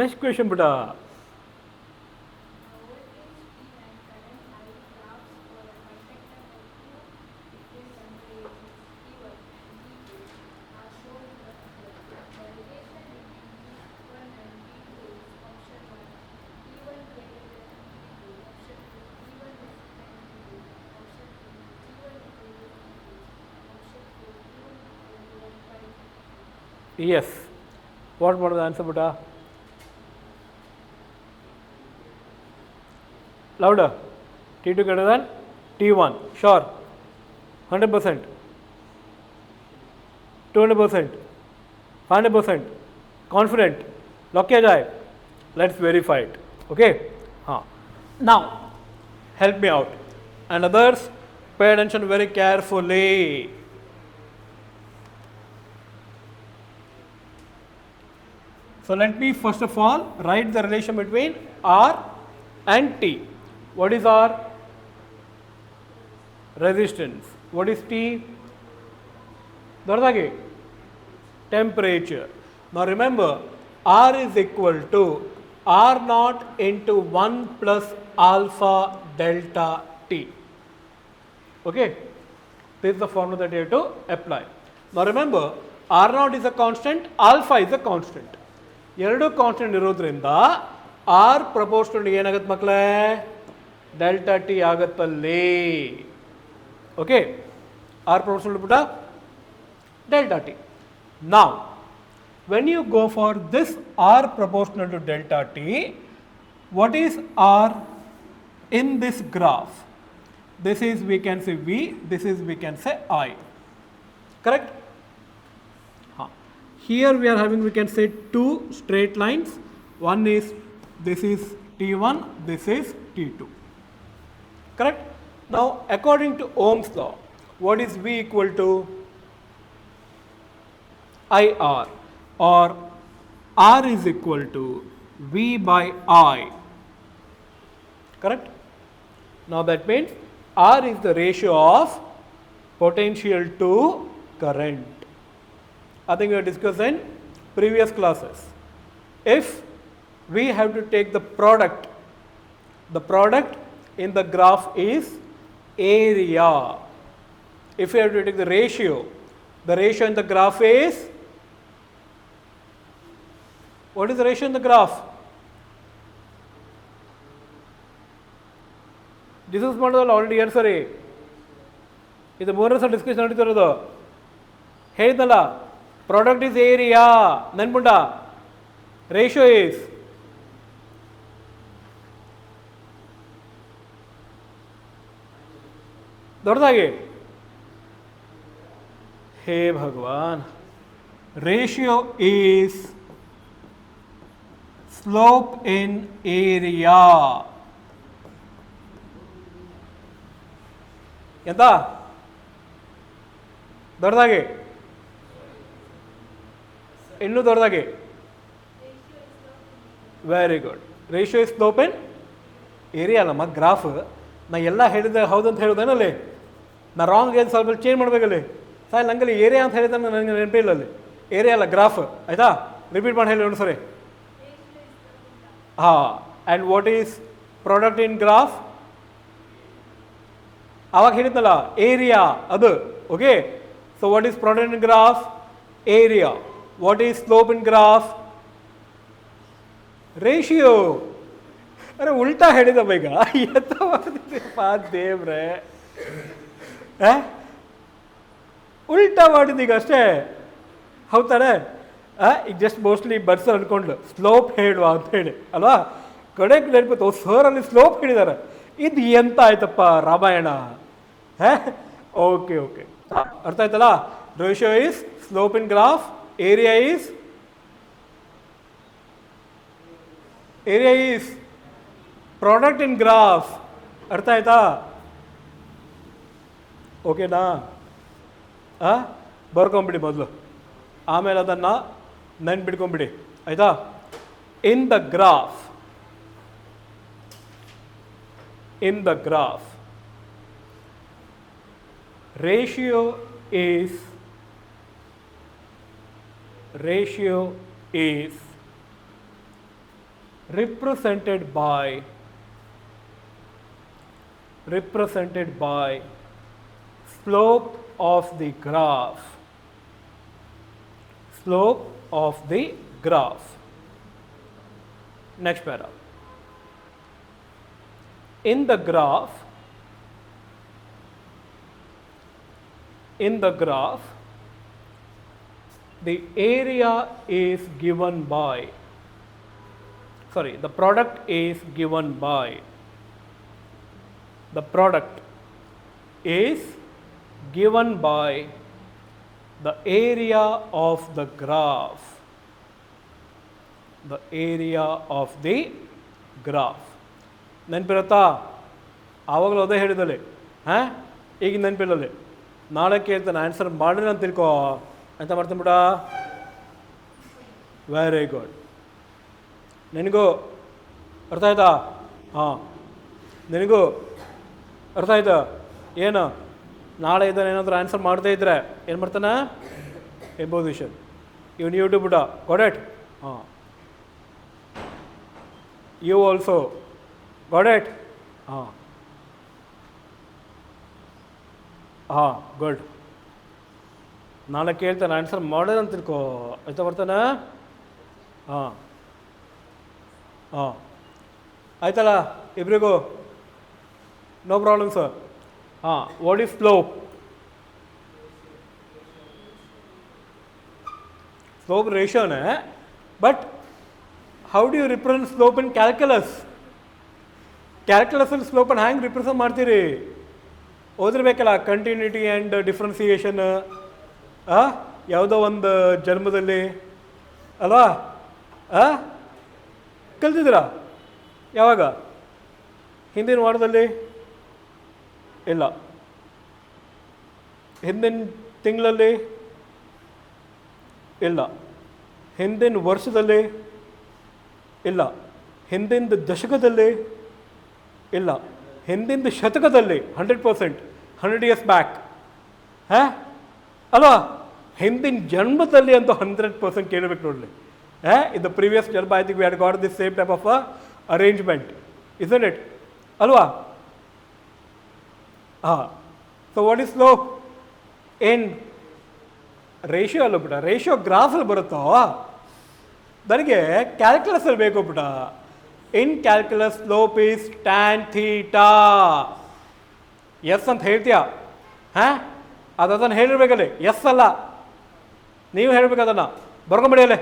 next question, beta. Yes. What was the answer, beta? Louder. T2 greater than T1. Sure. 100%. 200%. 500%. Confident. Lock kiya jaye. Let's verify it. Okay. Now, help me out. And others, pay attention very carefully. So let me first of all write the relation between R and T. What is R? Resistance. What is T? Temperature. Now remember, R is equal to R naught into 1 plus alpha delta T. Okay? This is the formula that you have to apply. Now remember, R naught is a constant, alpha is a constant. ಎರಡು constant ಇರೋದ್ರಿಂದ R proportional ಏನಾಗುತ್ತೆ ಮಕ್ಕಳೇ? Delta T ಆಗುತ್ತಲ್ಲಿ. Okay, R proportional ಬಿಟ್ಟ delta T. ನಾವು when you go for this R proportional to delta t, what is R in this graph? This is, we can say V, this is, we can say I. Correct? Here we are having, we can say, two straight lines. One is, this is T1, this is T2. Correct? Now, according to Ohm's law, what is V equal to? IR, or R is equal to V by I. Correct? Now that means R is the ratio of potential to current. I think we have discussed in previous classes. If we have to take the product in the graph is area. If we have to take the ratio in the graph is, what is the ratio in the graph? This is model already here, sorry. This is more discussion. Hey, Dala, product is area. Nanpunda, ratio is. Dordage. Hey, Bhagwan. Ratio is slope in area. ಎಂತ ದೊಡ್ಡದಾಗಿ ಇನ್ನೂ ದೊಡ್ಡದಾಗಿ very good ratio is slope in area ಅಲ್ಲಮ್ಮ graph ನಾ ಎಲ್ಲ ಹೇಳಿದೆ ಹೌದಂತ ಹೇಳೋದೇನಲ್ಲಿ ನಾ wrong ಏನು ಸ್ವಲ್ಪ ಚೇಂಜ್ ಮಾಡಬೇಕಲ್ಲಿ ಸಾಯಿ ನಂಗಲ್ಲಿ ಏರಿಯಾ ಅಂತ ಹೇಳಿದ್ರೆ ನನಗೆ ನೆನಪಿಲ್ಲ ಅಲ್ಲಿ ಏರಿಯಾ ಅಲ್ಲ ಗ್ರಾಫ್ ಆಯಿತಾ ರಿಪೀಟ್ ಮಾಡಿ ಹೇಳಿ ನೋಡಿ ಸರಿ ಹಾಂ and what is product in graph ಆವಾಗ ಹೇಳಿದ್ನಲ್ಲ ಏರಿಯಾ ಅದು okay so what is product in graph area what is slope in graph ratio ಅರೆ ಉಲ್ಟಾ ಹೇಳಿದಪ್ಪ ಈಗ ಎಂತ ಮಾಡಿದ್ದೀರಪ್ಪ ದೇವ್ರೆ ಉಲ್ಟಾ ಮಾಡಿದೀಗ ಅಷ್ಟೇ ಹೌದಾನೆ ಈಗ ಜಸ್ಟ್ ಮೋಸ್ಟ್ಲಿ ಬರ್ಸರ್ ಅನ್ಕೊಂಡ್ಲು ಸ್ಲೋಪ್ ಹೇಳುವ ಅಂತ ಹೇಳಿ ಅಲ್ವಾ ಕಡೆಗೆ ನೆನಪಿತ್ತು ಸರ್ ಅಲ್ಲಿ ಸ್ಲೋಪ್ ಹೇಳಿದ್ದಾರೆ ಇದು ಎಂತ ಆಯ್ತಪ್ಪ ರಾಮಾಯಣ ಓಕೆ ಓಕೆ ಅರ್ಥ ಆಯ್ತಲ್ಲ ratio is slope in graph area is product in graph ಅರ್ಥ ಆಯ್ತಾ ಓಕೆನಾ ಬರ್ಕೊಂಬಿಡಿ ಮೊದಲು ಆಮೇಲೆ ಅದನ್ನು ನೆನ್ಪಿಟ್ಕೊಂಬಿಡಿ ಆಯಿತಾ in the graph ratio is represented by slope of the graph. Next paragraph. In the graph, the area is given by, the product is given by, the area of the graph. ನೆನಪಿರುತ್ತಾ ಆವಾಗಲೂ ಅದೇ ಹೇಳಿದಲ್ಲಿ ಈಗ ನೆನಪಿಲ್ಲಲ್ಲಿ ನಾಳೆ ಕೇಳ್ತಾನೆ answer ಮಾಡಿರಿ ಅಂತ ತಿಳ್ಕೊ ಅಂತ ಮಾಡ್ತಾನೆ ಬಿಡ ವೆರಿ ಗುಡ್ ನಿನಗೂ ಅರ್ಥ ಆಯ್ತಾ ನಿನಗೂ ಅರ್ಥ ಆಯ್ತಾ ಏನು ನಾಳೆ ಇದನ್ನು ಏನಾದರೂ ಆನ್ಸರ್ ಮಾಡ್ತಾ ಇದ್ರೆ ಏನು ಮಾಡ್ತಾನೆ ಇಂಪೋಸಿಷನ್ ಇವನು ಯೂಟ್ಯೂಬ್ ಬಿಡ got it you also got it good ನಾಳೆ ಕೇಳ್ತಾನೆ ಆನ್ಸರ್ ಮಾಡೋದು ಅಂತ ತಿಳ್ಕೊ ಆಯ್ತಾ ಬರ್ತಾನೆ ಆಯ್ತಲ್ಲ ಇಬ್ಬರಿಗೂ no problem sir what is slope slope ರೇಷಿಯೋನೇ, but how do you represent slope in calculus? ಕ್ಯಾಲ್ಕುಲಸಲ್ಲಿ ಸ್ಲೋಪನ್ನು ಹ್ಯಾಂಗೆ ರಿಪ್ರೆಸೆಂಟ್ ಮಾಡ್ತೀರಿ? ಓದಿರ್ಬೇಕಲ್ಲ, ಕಂಟಿನ್ಯೂಟಿ ಆ್ಯಂಡ್ ಡಿಫ್ರೆನ್ಸಿಯೇಷನ್ ಯಾವುದೋ ಒಂದು ಜನ್ಮದಲ್ಲಿ ಅಲ್ವಾ? ಕಲ್ತಿದ್ದೀರಾ? ಯಾವಾಗ? ಹಿಂದಿನ ವಾರದಲ್ಲಿ ಇಲ್ಲ, ಹಿಂದಿನ ತಿಂಗಳಲ್ಲಿ ಇಲ್ಲ, ಹಿಂದಿನ ವರ್ಷದಲ್ಲಿ ಇಲ್ಲ, ಹಿಂದಿನ ದಶಕದಲ್ಲಿ ಇಲ್ಲ, ಹಿಂದಿನ ಶತಕದಲ್ಲಿ 100%, 100 years ಬ್ಯಾಕ್ ಅಲ್ವಾ? ಹಿಂದಿನ ಜನ್ಮದಲ್ಲಿ ಅಂತೂ 100% ಕೇಳಬೇಕು ನೋಡಲಿ. ಇನ್ ದ ಪ್ರೀವಿಯಸ್ ಜನ್ಮ I think we had got this same type of arrangement, isn't it? ಅಲ್ವಾ? So what is slope in ratio ಅಲ್ಲ ಬಿಡ, ರೇಷಿಯೋ ಗ್ರಾಫಲ್ಲಿ ಬರುತ್ತೋ ನನಗೆ ಕ್ಯಾಲ್ಕುಲಸಲ್ಲಿ ಬೇಕು ಬಿಡ. In calculus slope is tan theta. Yes ಅಂತ ಹೇಳ್ತೀಯಾ? ಅದನ್ನು ಹೇಳಿರ್ಬೇಕಲ್ಲಿ, ಎಸ್ ಅಲ್ಲ, ನೀವು ಹೇಳ್ಬೇಕು ಅದನ್ನು. ಬರ್ಕೊಂಬಿಡಿಯಲ್ಲೇ,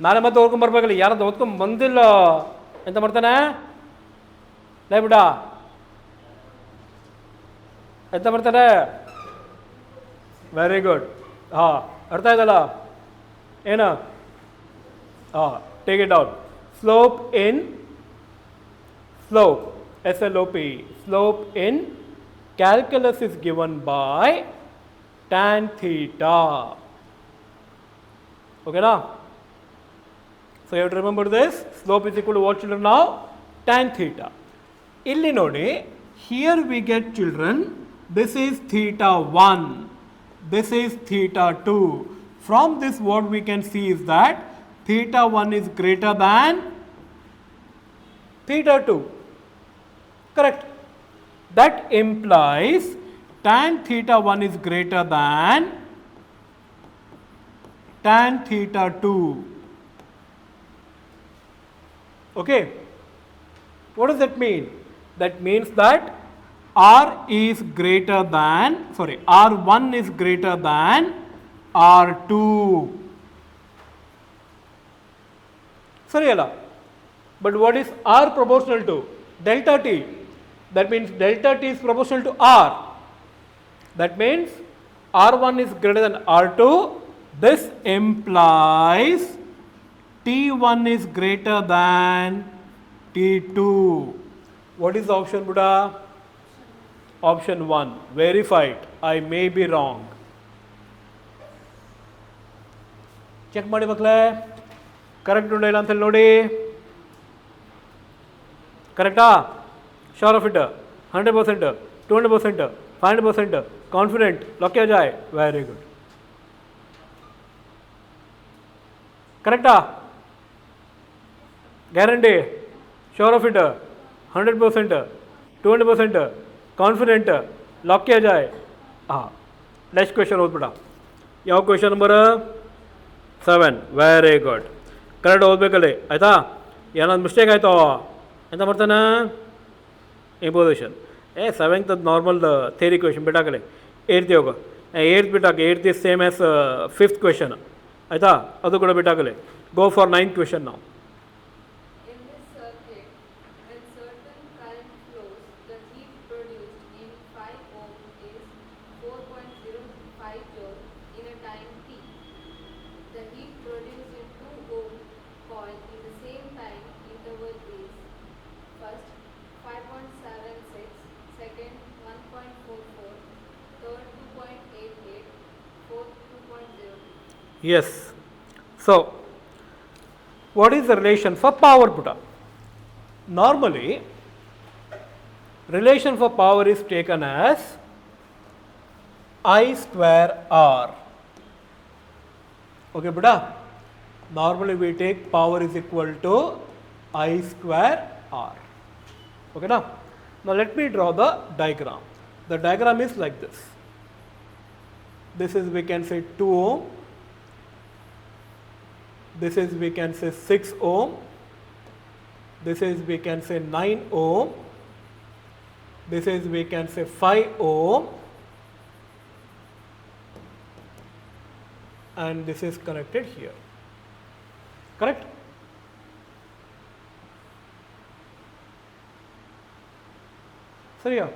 ನಾಳೆ ಮತ್ತೆ ಓದ್ಕೊಂಬರ್ಬೇಕಲ್ಲ. ಯಾರದ್ದು ಓದ್ಕೊಂಡು ಬಂದಿಲ್ಲ ಎಂತ ಮಾಡ್ತಾನೆ ಲೇ ಬಿಡ, ಎಂತ ಮಾಡ್ತಾನೆ? Very good. ಅರ್ಥ ಆಯ್ತಲ್ಲ ಏನು? Take it down. Slope in SLOP, slope in calculus is given by tan theta. Okay now? So you have to remember this. Slope is equal to what, children, now? Tan theta. Illi nodi, here we get, children, this is theta 1, this is theta 2. From this what we can see is that theta 1 is greater than theta 2. Correct. That implies tan theta 1 is greater than tan theta 2. Okay. What does that mean? That means that R1 is greater than R2. Sorry, Allah. But what is R proportional to? Delta T. That means delta T is proportional to R. That means R1 is greater than R2. This implies T1 is greater than T2. What is the option, Buddha? Option 1. Verified. I may be wrong. Check ಮಾಡಿ ಮಕ್ಕಳೇ, correct ಉಂಟ ಇಲ್ಲ ಅಂತೇಳಿ ನೋಡಿ. ಕರೆಕ್ಟಾ? Sure of it? 100%, 200%, 500%, confident? Lock किया जाए. Very good. करेक्टा? Guarantee? Sure of it? 100%, 200%, confident? Lock किया जाए. नेक्स्ट क्वेश्चन ಓದ್ಬಿಡ. ಯಾವ question number 7? Very good. Correct ಓದಬೇಕಲ್ಲಿ, ಆಯಿತಾ? ಏನಾದ್ರು ಮಿಸ್ಟೇಕ್ ಆಯಿತು ಎಂತ ಮಾಡ್ತಾನೆ? Imposition. 7th normal theory question ಬಿಟ್ಟಾಗಲಿ. 8th ಹೋಗು, 8th ಬಿಟ್ಟಾಗ. 8th is same as 5th question, ಆಯಿತಾ? ಅದು ಕೂಡ ಬಿಟ್ಟಾಗಲಿ. ಗೋ ಫಾರ್ 9th ಕ್ವೆಶನ್ ನಾವು. In this circuit, when certain current flows, the heat produced in 5 ohm is 4.05 joule in a time t. The heat produced in 2 ohm coil in the same time interval is first 5.76, second 1.44, third 2.88, fourth 2.02. Yes. So, what is the relation for power, Buddha? Normally, relation for power is taken as I square R. Okay, Buddha? Normally we take power is equal to I square R. Okay, now? Now let me draw the diagram. The diagram is like this. This is, we can say, 2 ohm. This is, we can say, 6 ohm. This is, we can say, 9 ohm. This is, we can say, 5 ohm. and this is connected here. Correct? Sariya?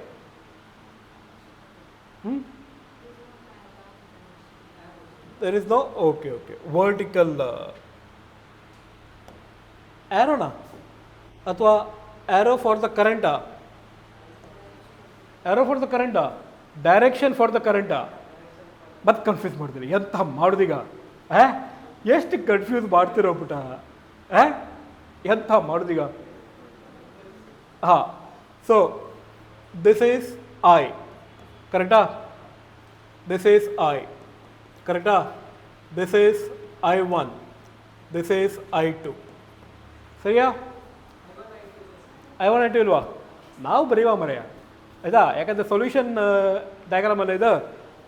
There is no, okay, vertical arrow na? ಅಥವಾ arrow for the current? Arrow for the current? Direction for the current? ಮತ್ತೆ confuse ಮಾಡ್ತೀರಿ, ಎಂತ ಮಾಡೋದೀಗ? ಎಷ್ಟು confuse ಮಾಡ್ತಿರೋ ಪುಟ, ಎಂತ ಮಾಡೋದೀಗ? ಹಾಂ, so this is I, ಕರೆಕ್ಟಾ? ದಿಸ್ ಈಸ್ ಐ, ಕರೆಕ್ಟಾ? This is I1, this is I2. ಸರಿಯಾ? I1 I2 ಇಲ್ವಾ? ನಾವು ಬರೀವಾ ಮರೆಯ, ಆಯಿತಾ? ಯಾಕಂದರೆ ಸೊಲ್ಯೂಷನ್ ಡಯಾಗ್ರಾಮಲ್ಲ ಇದು,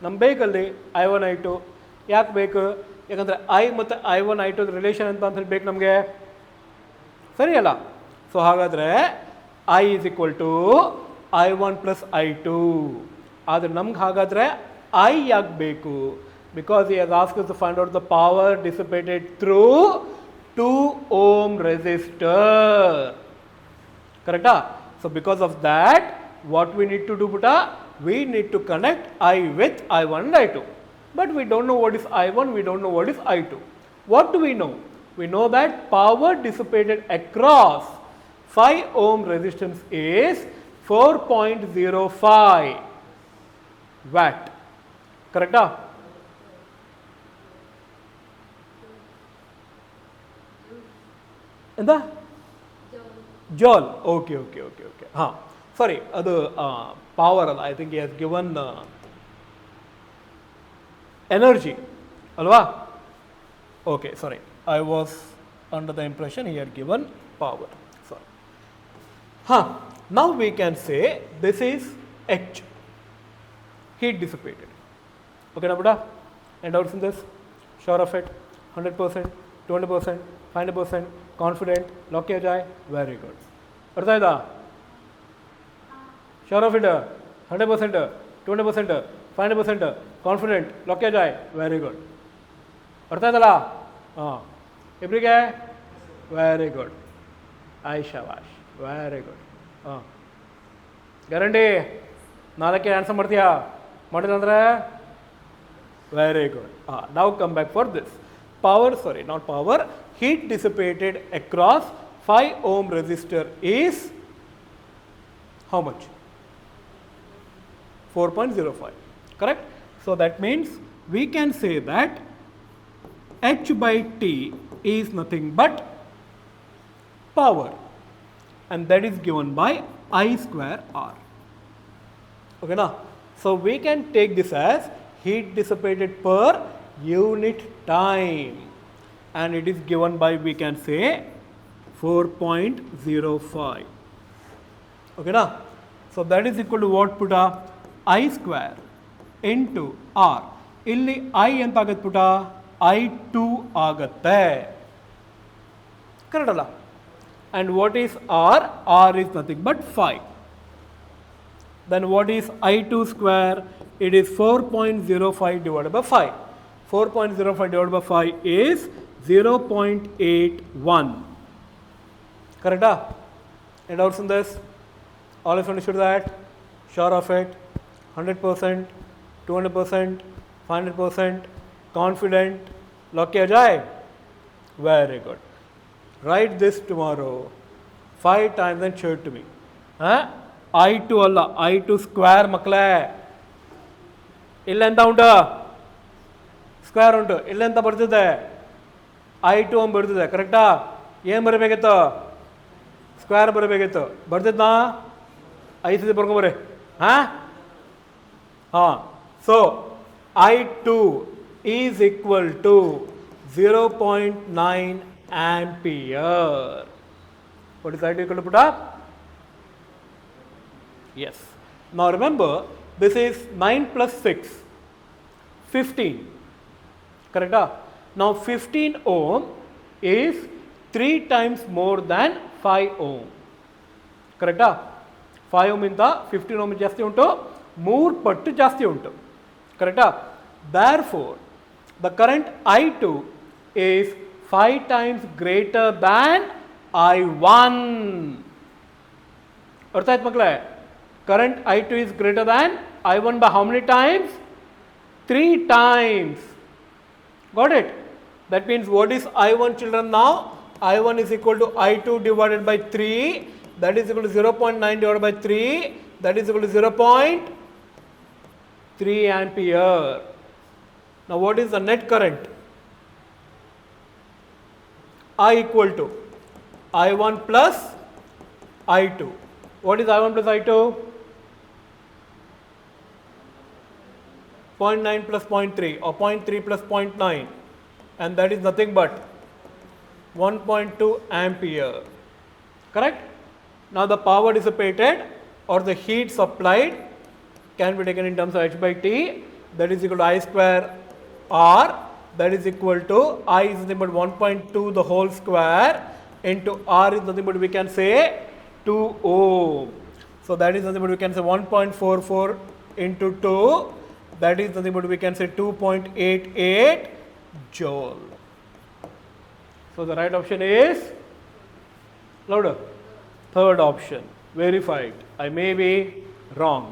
ನಮ್ಗೆ ಬೇಕಲ್ಲಿ I1 I2. ಯಾಕೆ ಬೇಕು? ಯಾಕಂದರೆ ಐ ಮತ್ತು I1 I2 ರಿಲೇಷನ್ ಅಂತ ಹೇಳಿ ಬೇಕು ನಮಗೆ, ಸರಿಯಲ್ಲ? ಸೊ ಹಾಗಾದರೆ I is equal to I1 plus I2. ಆದರೆ ನಮ್ಗೆ ಹಾಗಾದರೆ I ಯಾಕೆ ಬೇಕು? Because he has asked us to find out the power dissipated through 2 ohm resistor. Correcta? So because of that, what we need to do, Buddha? We need to connect I with I1 and I2. But we don't know what is I1, we don't know what is I2. What do we know? We know that power dissipated across 5 ohm resistance is 4.05 watt. Correcta? ಎಂತ? Joule. Okay. ಹಾಂ, sorry, ಅದು power ಅಲ್ಲ, I think he has given energy ಅಲ್ವಾ? Okay, sorry, I was under the impression he had given power. Sorry. ಹಾಂ, now we can say this is H, heat dissipated. Okay na buddha? Any doubts in this? Sure of it? 100%, 200%, 500%, confident, lock kiya jaye? Very good. अर्थ आयता? Sure of it? 100%, 200%, 500%, confident, lock किया जाए? Very good. अर्थ आयतला? हाँ, इब्रिगे? Very good. आई शाबाश, very good. हाँ, guarantee? ನಾಲ್ಕೆ answer ಮಾಡ್ತೀಯಾ? ಮಾಡಿಲ್ಲ ಅಂದರೆ very good. Now come back for this. Power, sorry, not power, heat dissipated across 5 ohm resistor is how much? 4.05. Correct? So that means we can say that H by T is nothing but power, and that is given by I square R. Okay na? So we can take this as heat dissipated per unit time, and it is given by, we can say, 4.05. Okay na? So that is equal to what, Puta? I square into R. Illi I enta agat Puta? I2 agatte. Correct alla? And what is R? R is nothing but 5. Then what is I2 square? It is 4.05 divided by 5. 4.05 divided by 5 is 0.81. Correct? Any doubts in this? All of you understood that? Sure of it? 100%, 200%, 500%, confident, lock kiya jaye? Very good. Write this tomorrow 5 times and show it to me. I2 ಅಲ್ಲ, I2 square ಮಕ್ಕಳೇ. ಇಲ್ಲೆಂತ ಉಂಟು? Square ಉಂಟು. ಇಲ್ಲೆಂತ ಬರ್ತಿದೆ? I2 ಅಂತ ಬರ್ತಿದೆ. ಕರೆಕ್ಟಾ? ಏನು ಬರಬೇಕಿತ್ತು? ಸ್ಕ್ವೇರ್ ಬರಬೇಕಿತ್ತು. ಬರ್ತಿದ್ನಾ? ಐದು ಸತಿ ಬರ್ಕೊಂಬರ್ರಿ. ಹಾಂ, so I2 is equal to 0.9 ampere. What is I2 equal to, put up? Yes. Now remember, this is 9 plus 6, 15. Correct? Now 15 ohm is 3 times more than 5 ohm. Correct? 5 ohm ಇಂದ 15 ohm ಜಾಸ್ತಿ ಉಂಟು, 3 ಪಟ್ಟು ಜಾಸ್ತಿ ಉಂಟು. Correct? Therefore, the current I2 is 5 times greater than I1. ಅರ್ಥ ಆಯ್ತು ಮಕ್ಕಳೇ? current I2 is greater than I1 by how many times? 3 times. Got it? That means what is I1 children now? I1 is equal to I2 divided by 3, that is equal to 0.9 divided by 3, that is equal to 0.3 ampere. Now what is the net current? I equal to I1 plus I2. What is I1 plus I2? 0.9 plus 0.3 or 0.3 plus 0.9, and that is nothing but 1.2 ampere. Correct? Now the power dissipated or the heat supplied can be taken in terms of H by T, that is equal to I square R, that is equal to I is nothing but 1.2 the whole square into R is nothing but we can say 2 ohm. So that is nothing but we can say 1.44 into 2, that is nothing but we can say 2.88 joule. So the right option is louder. Third option. Verified. I may be wrong.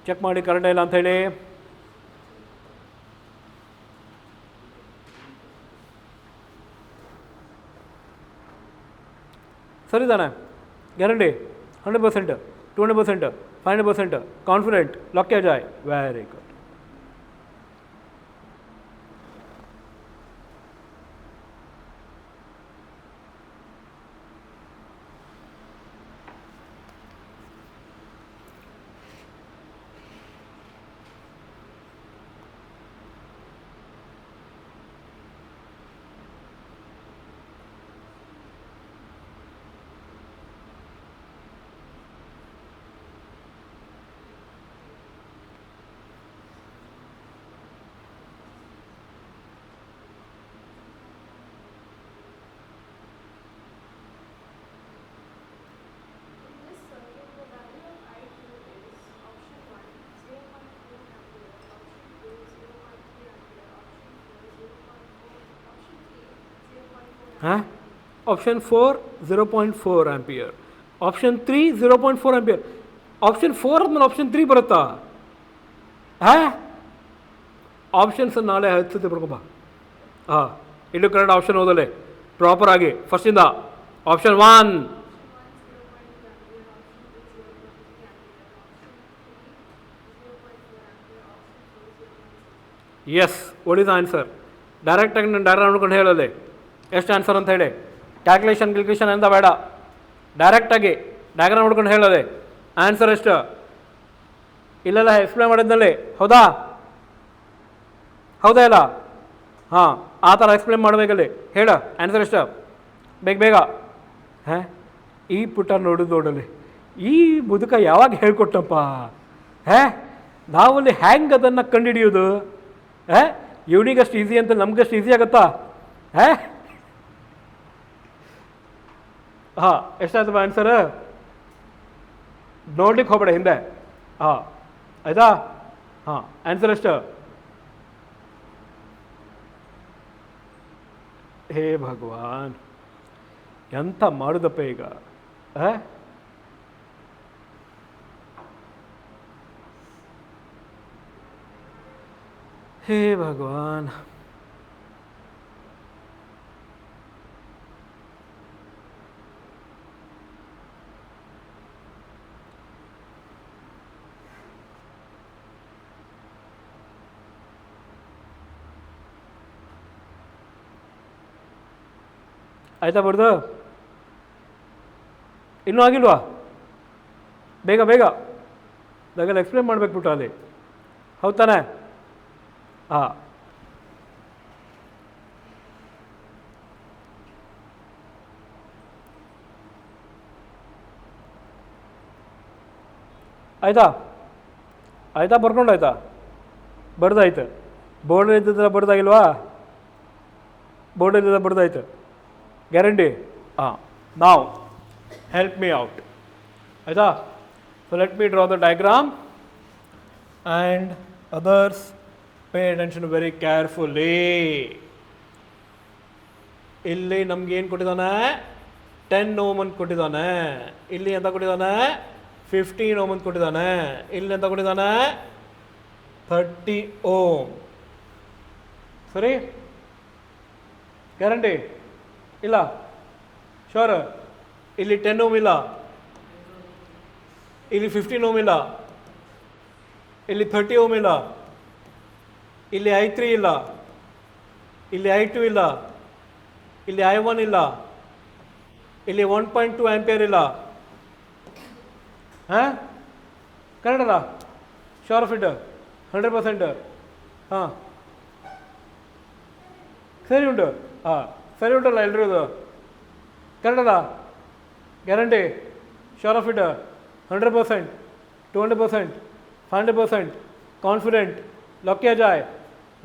Check ಮಾಡಿ correct ಇಲ್ಲ ಅಂತ ಹೇಳಿ. ಸರಿ ತಾನೆ? Guarantee 100%, 200%, 500%, confident, lock किया जाए. Very good. Option 4 0.4 ampere, option 3 0.4 ampere, option 4 ಆದ್ಮೇಲೆ option 3 ಬರುತ್ತಾ? ಆಪ್ಷನ್ಸ್ ನಾಳೆ ಹಚ್ಚುತ್ತೆ ಬರ್ಕೊಬಾ. ಇಲ್ಲೂ ಕರೆಕ್ಟ್ ಆಪ್ಷನ್ ಓದಲೆ ಪ್ರಾಪರ್ ಆಗಿ ಫಸ್ಟಿಂದ. Option 1 yes. What is answer? ಡೈರೆಕ್ಟಾಗಿ ನಾನು ಡೈರೆಕ್ಟ್ ನೋಡ್ಕೊಂಡು ಹೇಳೋದೆ ಎಷ್ಟು ಆನ್ಸರ್ ಅಂತ ಹೇಳಿ. ಕ್ಯಾಲ್ಕುಲೇಷನ್ ಅಂತ ಬೇಡ, ಡೈರೆಕ್ಟಾಗಿ ಡಯಾಗ್ರಾಮ್ ನೋಡ್ಕೊಂಡು ಹೇಳೋದೆ ಆನ್ಸರ್ ಎಷ್ಟು. ಇಲ್ಲೆಲ್ಲ ಎಕ್ಸ್ಪ್ಲೇನ್ ಮಾಡಿದ್ನಲ್ಲಿ ಹೌದಾ? ಹೌದಾ ಇಲ್ಲ? ಹಾಂ, ಆ ಥರ ಎಕ್ಸ್ಪ್ಲೇನ್ ಮಾಡಬೇಕಲ್ಲಿ. ಹೇಳ ಆನ್ಸರ್ ಎಷ್ಟು ಬೇಗ ಬೇಗ. ಈ ಪುಟ ನೋಡೋದಲ್ಲಿ ಈ ಮುದುಕ ಯಾವಾಗ ಹೇಳ್ಕೊಟ್ಟಪ್ಪ? ನಾವಲ್ಲಿ ಹ್ಯಾಂಗೆ ಅದನ್ನು ಕಂಡುಹಿಡಿಯೋದು? ಇವನಿಗಷ್ಟು ಈಸಿ ಅಂತ ನಮಗಷ್ಟು ಈಸಿ ಆಗುತ್ತಾ? ಎಷ್ಟಾಯ್ತಪ್ಪ ಆನ್ಸರ್? ನೋಡ್ಲಿಕ್ಕೆ ಹೋಗ್ಬೇಡ ಹಿಂದೆ. ಆಯ್ತಾ? ಆನ್ಸರ್ ಎಷ್ಟು? ಹೇ ಭಗವಾನ್, ಎಂತ ಮಾಡುದಪ್ಪ ಈಗ? ಹೇ ಭಗವಾನ್. ಆಯ್ತಾ ಬರ್ದು? ಇನ್ನೂ ಆಗಿಲ್ವಾ? ಬೇಗ ಬೇಗ ಅದೆಲ್ಲ ಎಕ್ಸ್ಪ್ಲೇನ್ ಮಾಡಬೇಕ್ಬಿಟ್ಟು ಅಲ್ಲಿ. ಹೌದು ತಾನೆ? ಆಯ್ತಾ? ಆಯ್ತಾ? ಬರ್ಕೊಂಡಾಯ್ತಾ? ಬರ್ದಾಯ್ತು. ಬೋರ್ಡಲ್ಲಿ ಇದ್ದಿದ್ದೆಲ್ಲ ಬರ್ದಾಗಿಲ್ವಾ? ಬೋರ್ಡಲ್ಲಿದ್ದ ಬರ್ದಾಯ್ತು. Guarantee? Now help me out. ಆಯ್ತಾ? So let me draw the diagram and others pay attention very carefully. ಇಲ್ಲಿ ನಮ್ಗೆ ಏನು ಕೊಟ್ಟಿದ್ದಾನೆ 10 ಓಮ್ ಅಂತ ಕೊಟ್ಟಿದ್ದಾನೆ, ಇಲ್ಲಿ ಎಂತ ಕೊಟ್ಟಿದ್ದಾನೆ 15 ಓಮ್ ಅಂತ ಕೊಟ್ಟಿದ್ದಾನೆ, ಇಲ್ಲಿ ಎಂತ ಕೊಟ್ಟಿದ್ದಾನೆ 30 ಓಮ್. ಸರಿ, ಗ್ಯಾರಂಟಿ ಇಲ್ಲ? ಶೋರ್? ಇಲ್ಲಿ 10 ಓಮ್ ಇಲ್ಲ, ಇಲ್ಲಿ 15 ಓಮ್ ಇಲ್ಲ, ಇಲ್ಲಿ 30 ಓಮ್ ಇಲ್ಲ, ಇಲ್ಲಿ I3 ಇಲ್ಲ, ಇಲ್ಲಿ I2 ಇಲ್ಲ, ಇಲ್ಲಿ I1 ಇಲ್ಲ, ಇಲ್ಲಿ 1.2 ಆಂಪಿಯರ್ ಇಲ್ಲ. ಹಾಂ, ಕನ್ನಡದ ಶೋರ್ ಆಫ್ ಇಟ್ 100%? ಹಾಂ, ಸರಿ ಉಂಟು. ಹಾಂ, ಸರಿ ಉಂಟಲ್ಲ ಎಲ್ರಿಗೂ? ಕನ್ನಡದ guarantee sure of it 100%, 200%, 500%, confident, ಲೊಕ್ಕೆ ಜಾಯ್.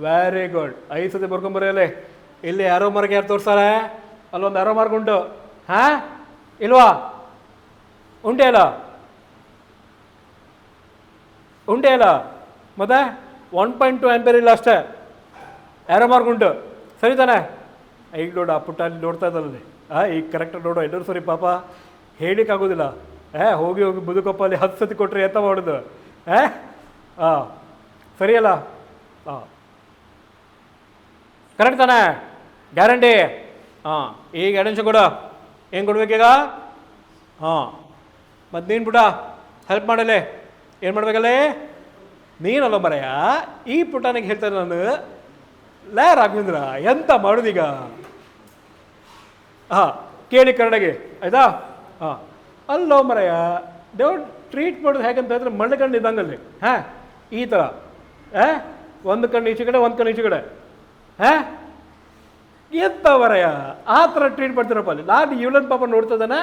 Very good. 5 ಸತಿ ಬರ್ಕೊಂಬರಲ್ಲಿ. ಇಲ್ಲಿ ಯಾರೋ ಮಾರ್ಕ್ ಯಾರು ತೋರಿಸ್ತಾರೆ? ಅಲ್ಲೊಂದು ಯಾರೋ ಮಾರ್ಕ್ ಉಂಟು. ಹಾಂ, ಇಲ್ವಾ? ಉಂಟೇ ಅಲ್ಲ? ಉಂಟೇ ಅಲ್ಲ? ಮತ್ತೆ 1.2 ಆಂಪಿಯರ್ ಇಲ್ಲ ಅಷ್ಟೇ, ಯಾರೋ ಮಾರ್ಕ್ ಉಂಟು. ಸರಿ ತಾನೆ? ಈಗ ನೋಡು, ಆ ಪುಟ್ಟ ಅಲ್ಲಿ ನೋಡ್ತಾ ಇದ್ದಲ್ಲಿ. ಈಗ ಕರೆಕ್ಟಾಗಿ ನೋಡು. ಎಲ್ಲರೂ ಸರಿ ಪಾಪ ಹೇಳಿಕ್ಕಾಗೋದಿಲ್ಲ. ಹೋಗಿ ಹೋಗಿ ಬದುಕಪ್ಪಲ್ಲಿ 10 ಸತಿ ಕೊಟ್ಟರೆ ಎಂತ ಮಾಡೋದು? ಹಾಂ, ಸರಿಯಲ್ಲ? ಹಾಂ, ಕರೆಕ್ಟ್ ತಾನೆ? ಗ್ಯಾರಂಟಿ? ಹಾಂ, ಈಗ ಅಟೆನ್ಷನ್ ಕೊಡು. ಏನು ಕೊಡ್ಬೇಕೀಗ? ಹಾಂ, ಮತ್ತು ನೀನು ಪುಟ ಹೆಲ್ಪ್ ಮಾಡಲಿ. ಏನು ಮಾಡ್ಬೇಕಲ್ಲಿ? ನೀನಲ್ಲ ಮರೆಯ, ಈ ಪುಟನಿಗೆ ಹೇಳ್ತಾರೆ ನಾನು, ಲೇ ರಾಘವೇಂದ್ರ ಎಂತ ಮಾಡೋದೀಗ? ಹಾಂ, ಕೇಳಿ ಕನ್ನಡಗೆ, ಆಯಿತಾ? ಹಾಂ, ಅಲ್ಲೋ ಮರೆಯ, ದೇವ್ರು ಟ್ರೀಟ್ ಮಾಡೋದು ಹೇಗಂತ ಹೇಳಿದ್ರೆ ಮಣ್ಣು ಕಣ್ಣು ಇದ್ದಂಗಲ್ಲಿ. ಹಾಂ, ಈ ಥರ ಒಂದು ಕಣ್ಣು ಈಚೆ ಕಡೆ, ಒಂದು ಕಣ್ಣು ಈಚೆ ಕಡೆ. ಎಂತ ಮರೆಯ ಆ ಥರ ಟ್ರೀಟ್ ಮಾಡ್ತೀರಪ್ಪ ಅಲ್ಲಿ. ನಾನು ಇವಳನ್ನ ಪಾಪ ನೋಡ್ತದಾನೆ,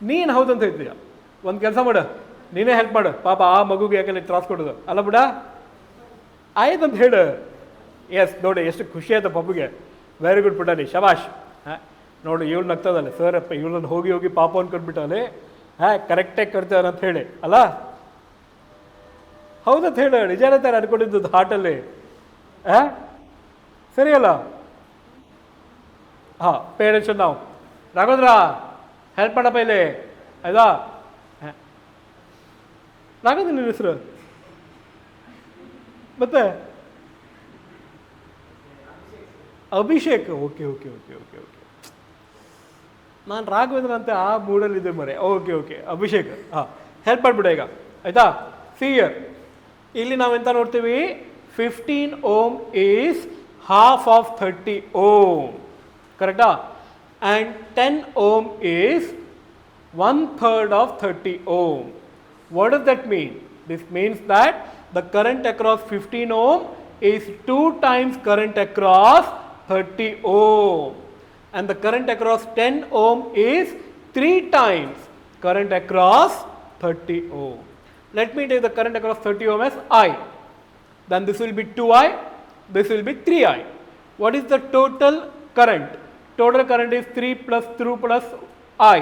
ನೀನು ಹೌದಂತ ಹೇಳ್ತೀಯ. ಒಂದು ಕೆಲಸ ಮಾಡು, ನೀನೇ ಹೆಲ್ಪ್ ಮಾಡು ಪಾಪ ಆ ಮಗುಗೆ, ಯಾಕಂದ್ರೆ ತ್ರಾಸ್ ಕೊಡೋದು ಅಲ್ಲ ಬಿಡ. ಆಯ್ತಂತ ಹೇಳು. ಎಸ್, ನೋಡಿ ಎಷ್ಟು ಖುಷಿ ಆಯ್ತು ಪಾಪುಗೆ. ವೆರಿ ಗುಡ್ ಪುಟಾಣಿ, ಶಬಾಷ್. ನೋಡು ಇವಳು ನಗ್ತದಲ್ಲ, ಸರ್ ಅಪ್ಪ ಇವಳನ್ನು ಹೋಗಿ ಹೋಗಿ ಪಾಪ ಅಂದ್ಕೊಂಡ್ಬಿಟ್ಟವನೆ. ಕರೆಕ್ಟಾಗಿ ಕರ್ತಾರ ಅಂತ ಹೇಳಿ ಅಲ್ಲ? ಹೌದಂತ ಹೇಳು, ನಿಜಾನೇ ತಾನೆ ಅನ್ಕೊಂಡಿದ್ದು ಹಾಟಲ್ಲಿ. ಸರಿ ಅಲ್ಲ? ಹಾಂ, ಪೇರೆಂಟ್ಸ್ ನಾವು ರಾಘವೇಂದ್ರ ಹೆಲ್ಪ್ ಮಾಡಪ್ಪ ಇಲ್ಲಿ, ಆಯ್ತಾ? ರಾಘವೇಂದ್ರ ನಿನ್ನ ಹೆಸರು? ಮತ್ತೆ Abhishek. Okay okay okay okay okay ನಾನು ರಾಘವೇಂದ್ರ ಅಂತ ಆ ಮೂಡಲ್ಲಿದ್ದೆ ಮರೆ. Okay okay, Abhishek. ಹಾಂ, ಹೆಲ್ಪ್ ಮಾಡಿಬಿಡ ಈಗ, ಆಯಿತಾ? ಸಿಯರ್ ಇಲ್ಲಿ ನಾವೆಂತ ನೋಡ್ತೀವಿ? 15 ohm is half of 30 ohm, correct? And 10 ohm is 1/3 of 30 ohm. What does that mean? This means that the current across 15 ohm is 2 times current across 30 ohm, and the current across 10 ohm is 3 times current across 30 ohm. Let me take the current across 30 ohm as I. Then this will be 2I, this will be 3I. What is the total current? Total current is 3 plus 2 plus I.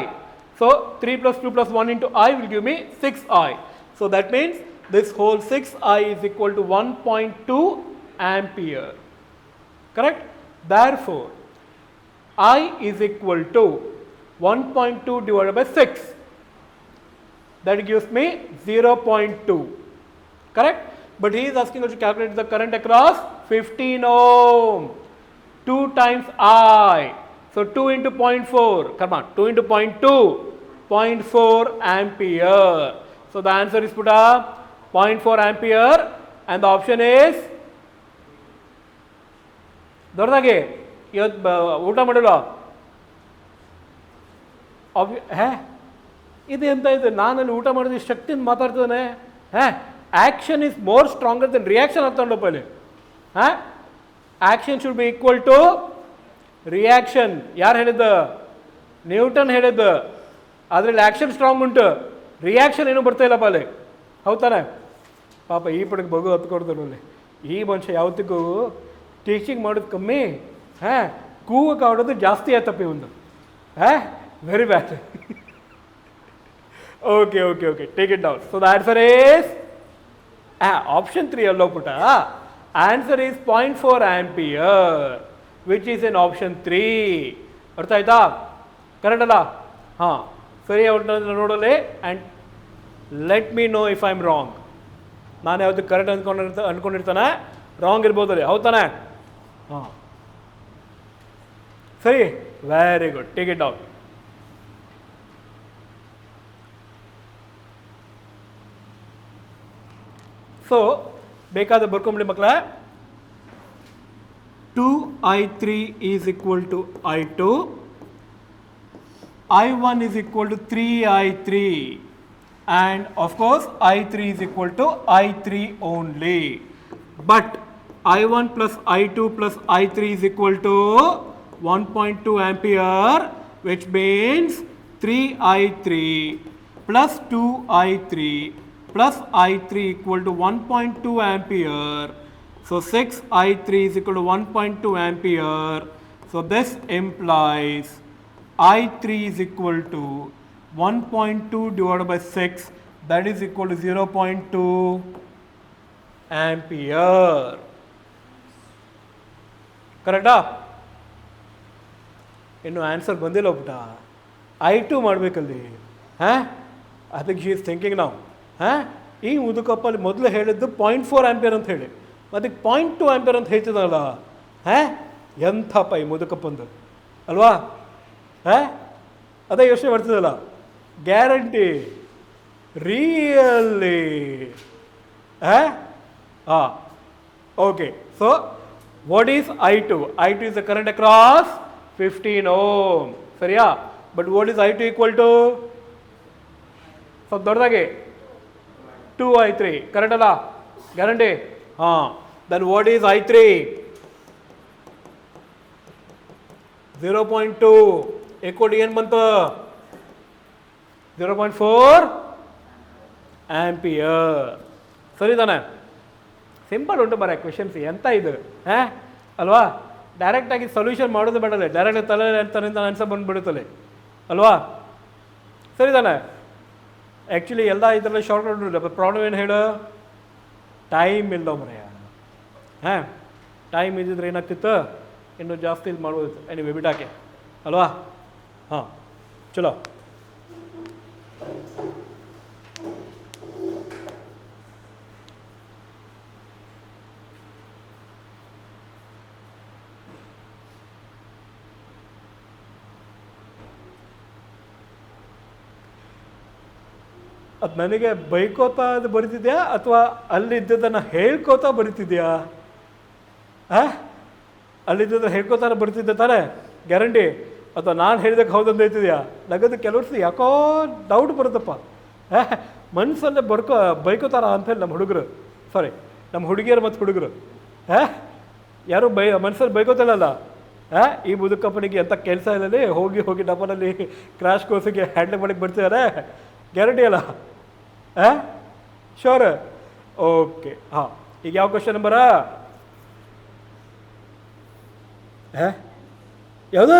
So 3 plus 2 plus 1 into I will give me 6I. So that means this whole 6I is equal to 1.2 ampere. Correct? Therefore, I is equal to 1.2 divided by 6. That gives me 0.2. Correct? But he is asking us to calculate the current across 15 ohm. 2 times I. So 2 into 0.4. Come on, 2 into 0.2. 0.4 ampere. So the answer is put up 0.4 ampere, and the option is ದೊಡ್ಡದಾಗಿ ಇವತ್ತು ಊಟ ಮಾಡಿಲ್ಲ. ಇದು ಎಂತ ಇದು? ನಾನಲ್ಲಿ ಊಟ ಮಾಡಿದ ಶಕ್ತಿಯಿಂದ ಮಾತಾಡ್ತಿದ್ದಾನೆ. Action is more stronger than reaction ಆಗ್ತೊಂಡಪ್ಪ ಇಲ್ಲಿ. Action should be equal to reaction. ಯಾರು ಹೇಳಿದ್ದು? ನ್ಯೂಟನ್ ಹೇಳಿದ್ದು. ಅದರಲ್ಲಿ ಆ್ಯಕ್ಷನ್ ಸ್ಟ್ರಾಂಗ್ ಉಂಟು, ರಿಯಾಕ್ಷನ್ ಏನೂ ಬರ್ತಾ ಇಲ್ಲಪ್ಪ ಅಲ್ಲಿ. ಹೌದಾನೆ? ಪಾಪ ಈ ಪಡೆಗೆ ಬಗು ಹತ್ಕೊಡ್ತಾರೆ ಅಲ್ಲಿ. ಈ ಮನುಷ್ಯ ಯಾವತ್ತಿಗೂ ಟೀಚಿಂಗ್ ಮಾಡೋದು ಕಮ್ಮಿ, ಕೂಗಕ್ಕೆ ಆಡೋದು ಜಾಸ್ತಿ ಆಯ್ತಪ್ಪ ಒಂದು. Very bad. Okay okay okay, take it down. So the answer is option 3 ಅಲ್ಲೋ ಪುಟ. Answer is 0.4 ampere which is in option 3. ಅರ್ಥ ಆಯ್ತಾ? ಕರೆಕ್ಟ್ ಅಲ್ಲ? ಹಾಂ, ಸರಿ ಅವ್ರನ್ನ ನೋಡಲಿ and let me know if I am wrong. ನಾನು ಯಾವುದು ಕರೆಕ್ಟ್ ಅಂದ್ಕೊಂಡಿರ್ತಾನೆ, ರಾಂಗ್ ಇರ್ಬೋದಲ್ಲಿ, ಹೌದು ತಾನೆ? ಹಾಂ, ಸರಿ, very good, take it out. So ಬೇಕಾದ ಬರ್ಕೊಂಬಿಡಿ ಮಕ್ಕಳ. 2i3 is equal to i2, i1 is equal to 3i3, and of course i3 is equal to i3 only. But i1 plus i2 plus i3 is equal to 1.2 ampere, which means 3i3 plus 2i3 plus i3 equal to 1.2 ampere. So 6i3 is equal to 1.2 ampere. So this implies I3 is equal to 1.2 divided by 6, that is equal to 0.2 ampere. ಕರೆಕ್ಟಾ? ಇನ್ನು answer ಬಂದಿಲ್ಲ ಪುಟ. I2 ಮಾಡಬೇಕಲ್ಲಿ. ಹಾಂ, ಅದಕ್ಕೆ she is thinking ನಾವು. ಹಾಂ, ಈ ಮುದುಕಪ್ಪಲ್ಲಿ ಮೊದಲು ಹೇಳಿದ್ದು 0.4 ಆಂಪಿಯರ್ ಅಂತ ಹೇಳಿ, ಅದಕ್ಕೆ 0.2 ಆಂಪಿಯರ್ ಅಂತ ಹೇಳ್ತಿದ್ದಲ್ಲ. ಹಾಂ, ಎಂಥಪ್ಪ ಈ ಮುದುಕಪ್ಪಂದು ಅಲ್ವಾ? ಹಾಂ, ಅದೇ ಯೋಚನೆ ಮಾಡ್ತಿದ್ದಲ್ಲ. Guarantee, really. ಹಾಂ, okay. So what is I2? I2 is the current across 15 ohm. ಸರಿಯಾ? But what is I2 equal to? ಸ್ವಲ್ಪ ದೊಡ್ಡದಾಗಿ 2i3. ಕರೆಕ್ಟ್ ಅಲ್ಲ? ಗ್ಯಾರಂಟಿ? ಹಾಂ. Then what is I3? 0.2 equal to ಏನು ಬಂತು? 0.4 ಆಂಪಿಯರ್. ಸರಿ ತಾನೆ? ಸಿಂಪಲ್ ಉಂಟು ಬರ ಕ್ವೆಶನ್ಸ್. ಎಂತ ಇದು? ಹಾಂ, ಅಲ್ವಾ? ಡೈರೆಕ್ಟಾಗಿ ಸೊಲ್ಯೂಷನ್ ಮಾಡೋದು ಬೇಡಲ್ಲ, ಡೈರೆಕ್ಟ್ ತಲೆಯಿಂದ ಆನ್ಸರ್ ಬಂದುಬಿಡುತ್ತಲ್ಲ ಅಲ್ವಾ? ಸರಿ ತಾನೆ? ಆ್ಯಕ್ಚುಲಿ ಎಲ್ಲ ಇದರಲ್ಲಿ ಶಾರ್ಟ್ ನೋಡಿಲ್ಲ. ಪ್ರಾಬ್ಲಮ್ ಏನು ಹೇಳು? ಟೈಮ್ ಇಲ್ಲ ಮರೆಯ. ಹಾಂ, ಟೈಮ್ ಇದ್ದಿದ್ರೆ ಏನಾಗ್ತಿತ್ತು? ಇನ್ನೂ ಜಾಸ್ತಿ ಇದು ಮಾಡ್ಬೋದು. ಎನಿವೆ ಬಿಡಾಕೆ ಅಲ್ವಾ? ಹಾಂ, ಚಲೋ. ಅದು ನನಗೆ ಬೈಕೋತಾ ಅದು ಬರೀತಿದ್ಯಾ ಅಥವಾ ಅಲ್ಲಿದ್ದದನ್ನು ಹೇಳ್ಕೋತಾ ಬರೀತಿದ್ಯಾ? ಹಾಂ, ಅಲ್ಲಿದ್ದದನ್ನು ಹೇಳ್ಕೋತಾನೆ ಬರೀತಿದ್ದೆ ತಾನೇ? ಗ್ಯಾರಂಟಿ? ಅಥವಾ ನಾನು ಹೇಳಿದಕ್ಕೆ ಹೌದಂತ ಹೇಳ್ತಿದ್ಯಾ? ನಗದು ಕೆಲವ್ರು ಯಾಕೋ ಡೌಟ್ ಬರುತ್ತಪ್ಪ. ಹಾಂ, ಮನಸ್ಸಲ್ಲೇ ಬೈಕೋತಾರ ಅಂಥೇಳಿ ನಮ್ಮ ಹುಡುಗರು, ಸಾರಿ ನಮ್ಮ ಹುಡುಗಿಯರು ಮತ್ತು ಹುಡುಗರು. ಹಾಂ, ಯಾರು ಮನಸ್ಸಲ್ಲಿ ಬೈಕೋತಾರಲ್ಲ. ಹಾಂ, ಈ ಮುದುಕ ಕಂಪನಿಗೆ ಎಂಥ ಕೆಲಸ ಇಲ್ಲದೆ ಹೋಗಿ ಹೋಗಿ ಡಬ್ಬನಲ್ಲಿ ಕ್ರ್ಯಾಶ್ ಕೋರ್ಸಿಗೆ ಹ್ಯಾಂಡಲ್ ಮಾಡಕ್ಕೆ ಬರ್ತಿದ್ದಾರೆ. ಗ್ಯಾರಂಟಿ ಅಲ್ಲ? ಹಾಂ, ಶೋರ್? ಓಕೆ. ಹಾಂ, ಈಗ ಯಾವ ಕ್ವಶನ್ ನಂಬರಾ? ಹಾಂ, ಯಾವುದು?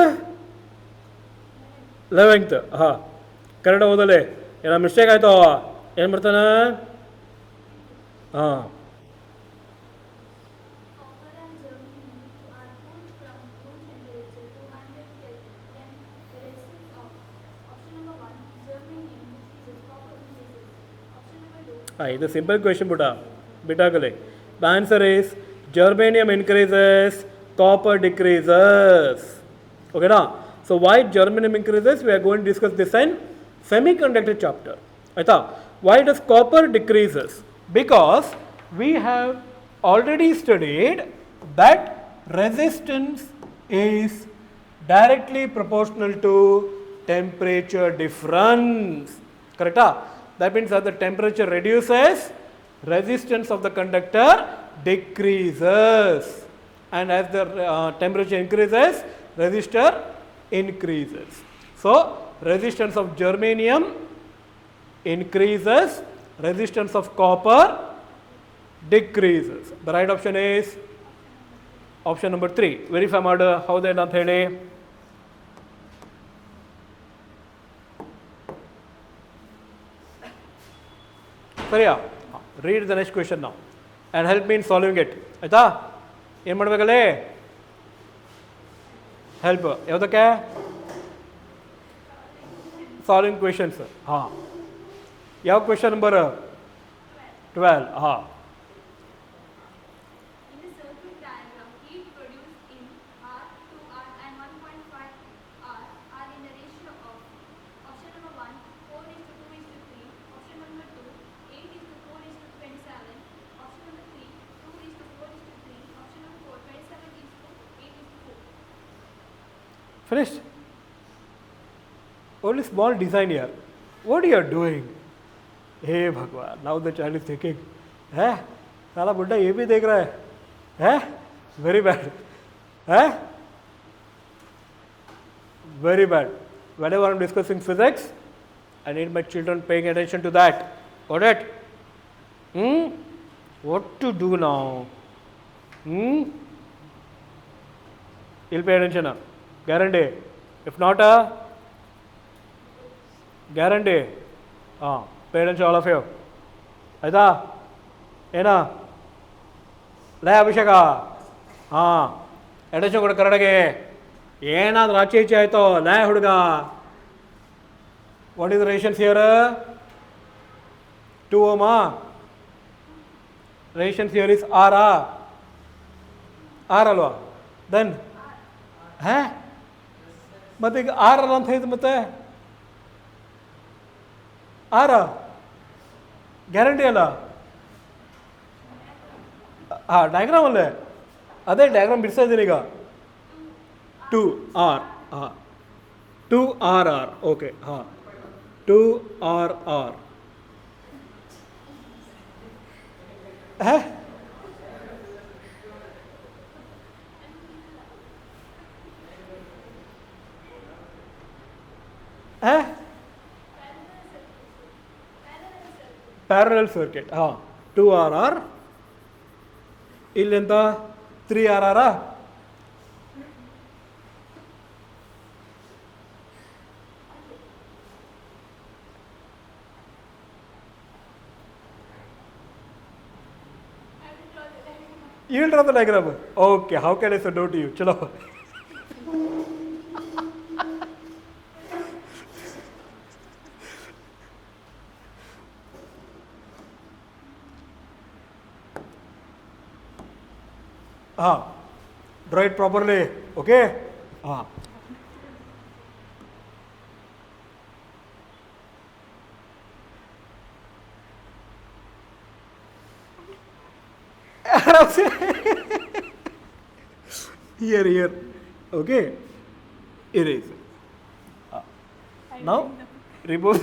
11th. ಹಾಂ, ಕನ್ನಡ ಓದಲೇ ಏನೋ ಮಿಸ್ಟೇಕ್ ಆಯಿತು. ಏನು ಬರ್ತಾನೆ? ಹಾಂ, ಇದು ಸಿಂಪಲ್ ಕ್ವೆಶನ್ ಬಿಟ್ಟಾಗಲಿ. The answer is germanium increases, copper decreases. ಓಕೆನಾ? So why germanium increases we are going to discuss this in semiconductor chapter. ಆಯಿತಾ? Why does copper decreases? Because we have already studied that resistance is directly proportional to temperature difference. Correcta? That means as the temperature reduces, resistance of the conductor decreases, and as the temperature increases, resistor increases. So resistance of germanium increases, resistance of copper decreases. The right option is option number 3. Verify maadu haude anta ಹೇಳಿ. ಸರಿಯಾ? read the next question now and help me in solving it. ಆಯ್ತಾ ಏನು ಮಾಡಬೇಕಲ್ಲಿ help ಯಾವುದಕ್ಕೆ solving questions ಹಾಂ ಯಾವ question number 12 ಹಾಂ In the circuit diagram, heat produced in R, 2R and 1.5R are in the ratio of option number 1, 4:2:3, option number 2, 8:4:27, option number 3, 2:4:3, option number 4, 27:8:4. finished. Only small design here. What you are doing? हे भगवान, now the child is thinking, है साला बुड्ढा ये भी देख रहा है very bad है very bad. Whenever I'm discussing physics, I need my children paying attention to that. Got it? What to do now? You'll pay attention, guarantee. If not, guarantee. Pay attention, all of you. ಆಯ್ತಾ ಏನಾ ಲೇ ಅಭಿಷೇಕ ಹಾಂ attention ಕೊಡು ಕನ್ನಡಗೆ ಏನಾದರೂ ಆಚೆ ಈಚೆ ಆಯಿತೋ ಲೇ ಹುಡುಗ ವಾಟ್ ಈಸ್ ರೇಷನ್ಸ್ ಹಿಯರ್ 2 ಓಮಾ ರೇಷನ್ಸ್ ಹಿಯರ್ ಇಸ್ ಆರ್ ಅಲ್ವಾ ದೆನ್ ಮತ್ತೆ ಈಗ ಆರ್ ಅಲ್ಲ ಅಂತ ಹೇಳಿದ್ದು ಮತ್ತೆ ಗ್ಯಾರಂಟಿ ಅಲ್ಲ ಹಾಂ ಡಯಾಗ್ರಾಮ್ ಅಲ್ಲೇ ಅದೇ ಡಯಾಗ್ರಾಮ್ ಬಿಡಿಸ್ತಾ ಇದ್ದೀನಿ ಈಗ 2R ಹಾಂ 2RR ಓಕೆ ಹಾಂ 2RR ಪ್ಯಾರಲಲ್ ಸರ್ಕ್ಯೂಟ್ ಹಾಂ 2RR ಇಲ್ಲಿಂದ 3RR You will draw the diagram. Okay, how can I say no to you? Chalo. Draw it properly. Okay? Here. Okay? Erase. Now, remove.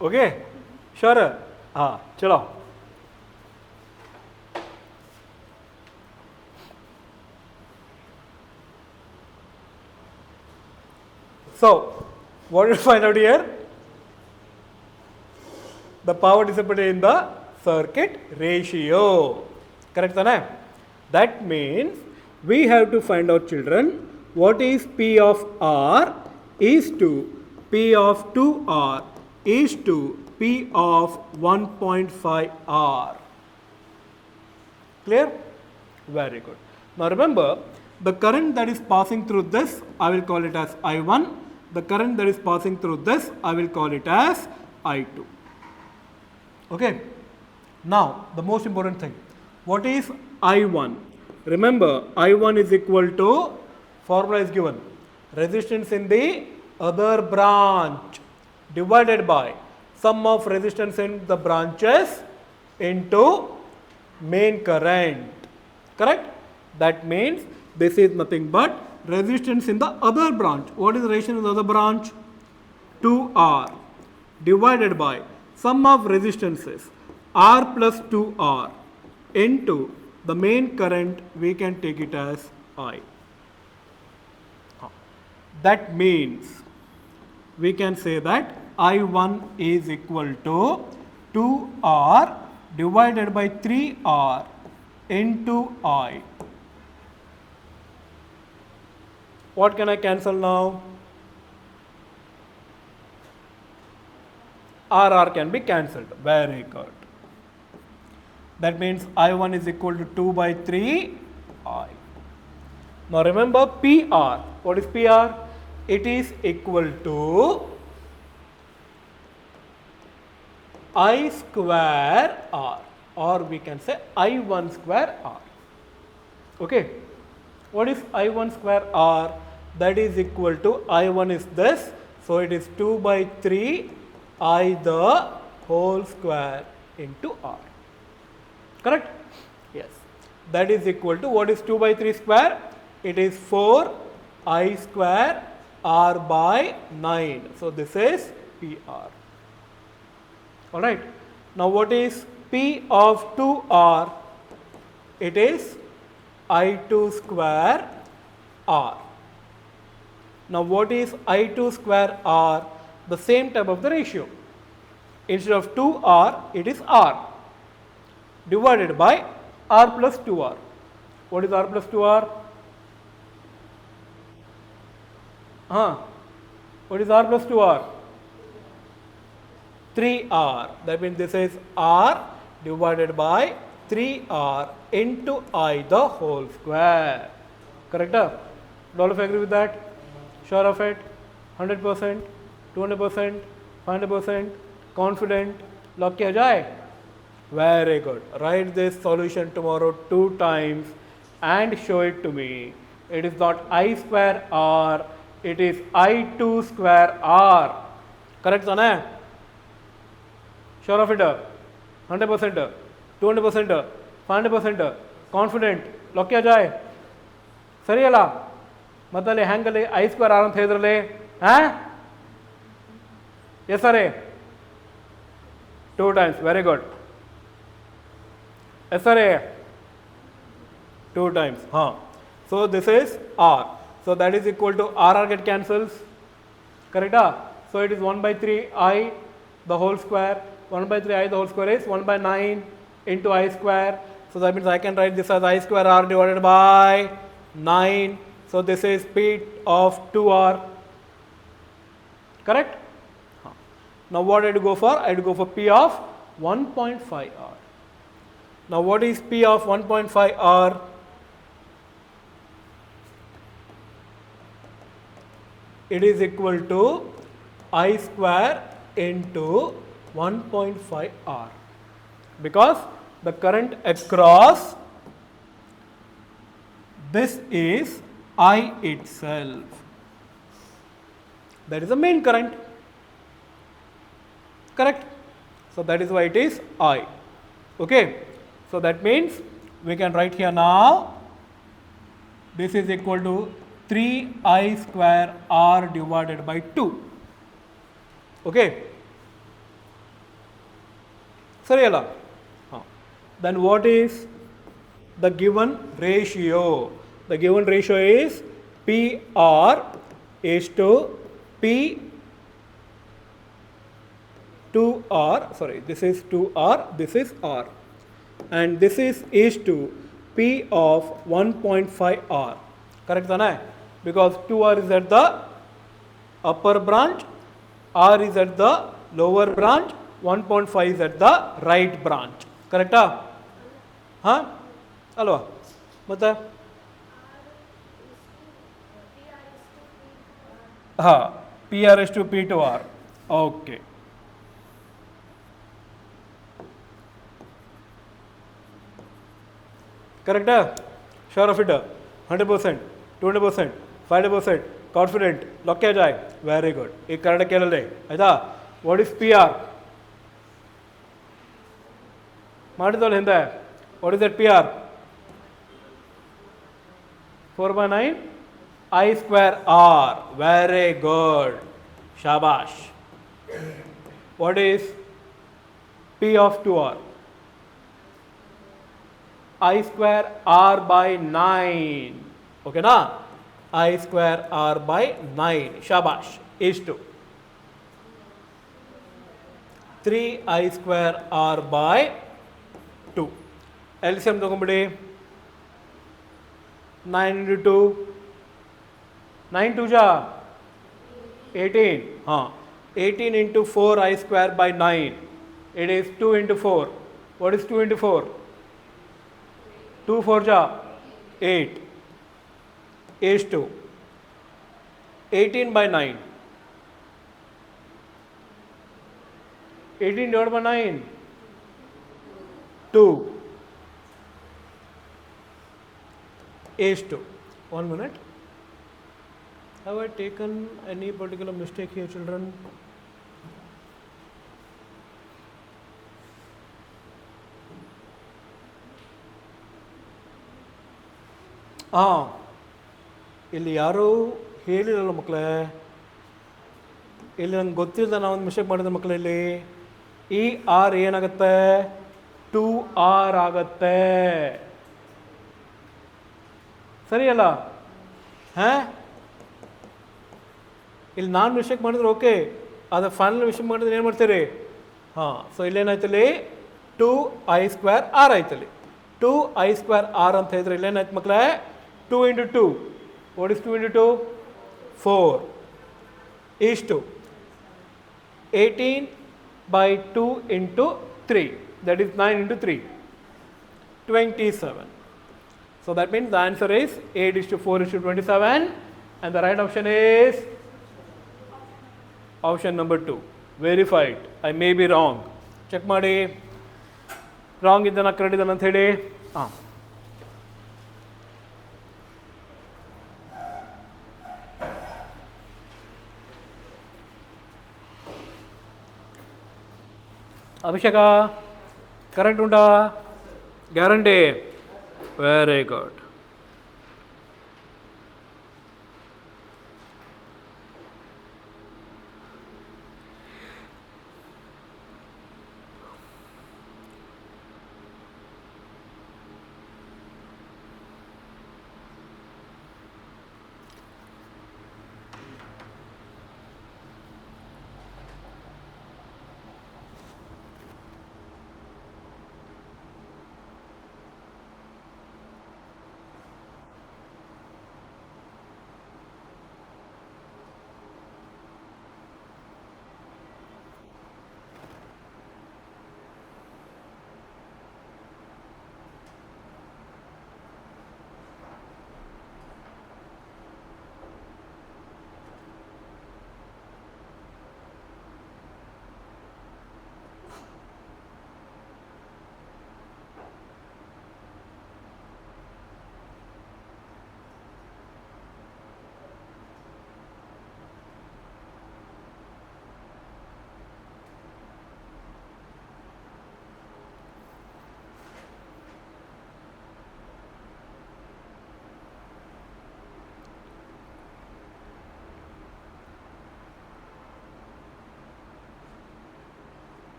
Okay? Sure? Chalo. So, what did you find out here? The power dissipated in the circuit ratio. Correct, Tana? That means we have to find out, children, what is P of R is to P of 2R is to P of 1.5R. Clear? Very good. Now remember, the current that is passing through this, I will call it as I1. The current that is passing through this, I will call it as I2. Okay? Now, the most important thing. What is I1? Remember, I1 is equal to, formula is given. resistance in the other branch divided by sum of resistance in the branches into main current. Correct? That means this is nothing but resistance in the other branch. What is the resistance in the other branch? 2R divided by sum of resistances R plus 2R into the main current, we can take it as I. That means we can say that I1 is equal to 2R divided by 3R into I. What can I cancel now? RR can be cancelled. Very good. That means I1 is equal to 2 by 3 I. Now remember PR. What is PR? It is equal to I square R, or we can say I1 square R. Okay. What is I1 square R? That is equal to I1 is this. So it is 2 by 3 I the whole square into R. Correct? Yes. That is equal to, what is 2 by 3 square? It is 4 I square R by 9. So this is PR. Alright. Now what is P of 2R? It is I2 square R. Now what is I2 square R? The same type of the ratio. Instead of 2R, it is R divided by R plus 2R. What is R plus 2R? What is R plus 2R? 3R. That means this is R divided by 3R into I the whole square. Correct? Do all of you agree with that? Sure of it? 100%? 200%? 500%? Confident? Lock kiya jaye? Very good. Write this solution tomorrow 2 times and show it to me. It is not I square R, it is I2 square R. Correct, Sana? Sure of it? 100%? 200%? 500%? Confident? Lock kiya jaye? Sari ala? Matale hangale I square R anta hedrale? Huh? Yes, sir. 2 times. Very good. Yes, sir. 2 times. So this is R. So that is equal to RR get cancels. Correct? So it is 1 by 3 I the whole square. 1 by 3 I the whole square is 1 by 9 into I square. So that means I can write this as I square R divided by 9. So this is P of 2R. Correct? Now what I had to go for? I had to go for P of 1.5 R. Now what is P of 1.5 R? It is equal to I square into 1.5 R, because the current across this is I itself. That is the main current. Correct? So that is why it is I. Okay. So that means we can write here now, this is equal to 3I square R divided by 2. Okay. Sariyala. Then what is the given ratio? The given ratio is PR is to P 2R, sorry, this is 2R, this is R, and this is to P of 1.5 R. Correct, Tanay? Because 2R is at the upper branch, R is at the lower branch, 1.5 is at the right branch. Correct? Huh? Alva? Mata? PR is to P2R. Okay. Correct? Sure of it? 100%, 200%, 500%, confident ಲೊಕ್ಕೆ ಜಾಯ್ very good ಈಗ correct ಕೇಳಲಿ ಆಯಿತಾ. What is P R ಮಾಡಿದಲ್ಲ ಹಿಂದೆ, what is that P R 4/9 I square R, very good, shabash. What is P of 2R? I square R by 9, okay na? I square R by 9, shabash, is 2. 3 I square R by 2. LCM ತಗೊಂಬಿಡಿ, 9 into 2, 9 2 जा 18, हाँ 18 into 4 I square by 9, it is 2 into 4. What is 2 into 4? 2 4 जा 8 is 2. 18 by 9, 18 divided by 9, 2 is 2. 1 minute. Have I taken any particular mistake here, children? ಹಾಂ, ಇಲ್ಲಿ ಯಾರೂ ಹೇಳಿರಲ್ಲ ಮಕ್ಕಳೇ, ಇಲ್ಲಿ ನಂಗೆ ಗೊತ್ತಿಲ್ಲದ ನಾವೊಂದು ಮಿಸ್ಟೇಕ್ ಮಾಡಿದ ಮಕ್ಕಳೇ. ಇಲ್ಲಿ ಈ ಆರ್ ಏನಾಗುತ್ತೆ, 2R ಆಗುತ್ತೆ, ಸರಿಯಲ್ಲ? ಹಾಂ, ಇಲ್ಲಿ ನಾನು ಮಿಸ್ಟೇಕ್ ಮಾಡಿದ್ರೆ ಓಕೆ, ಅದು ಫೈನಲ್ ಮಿಸ್ಟೇಕ್ ಮಾಡಿದ್ರೆ ಏನು ಮಾಡ್ತೀರಿ? ಹಾಂ, ಸೊ ಇಲ್ಲೇನಾಯ್ತಲ್ಲಿ 2I square R ಆಯ್ತಲ್ಲಿ. 2I square R ಅಂತ ಹೇಳಿದ್ರೆ ಇಲ್ಲೇನಾಯ್ತು ಮಕ್ಕಳೇ, 2 into 2. What is 2 into 2? 4 is 2. 18 by 2 into 3, that is 9 into 3, 27. So that means the answer is 8:4:27, and the right option is option number 2. Verified. I may be wrong. Check ಮಾಡಿ, wrong ಇದ್ದಾನ correct ಇದ್ದಾನ ಅಂತ ಹೇಳಿ. ಹಾಂ, ಅಭಿಷೇಕ correct ಉಂಟಾ? Guarantee? Very good.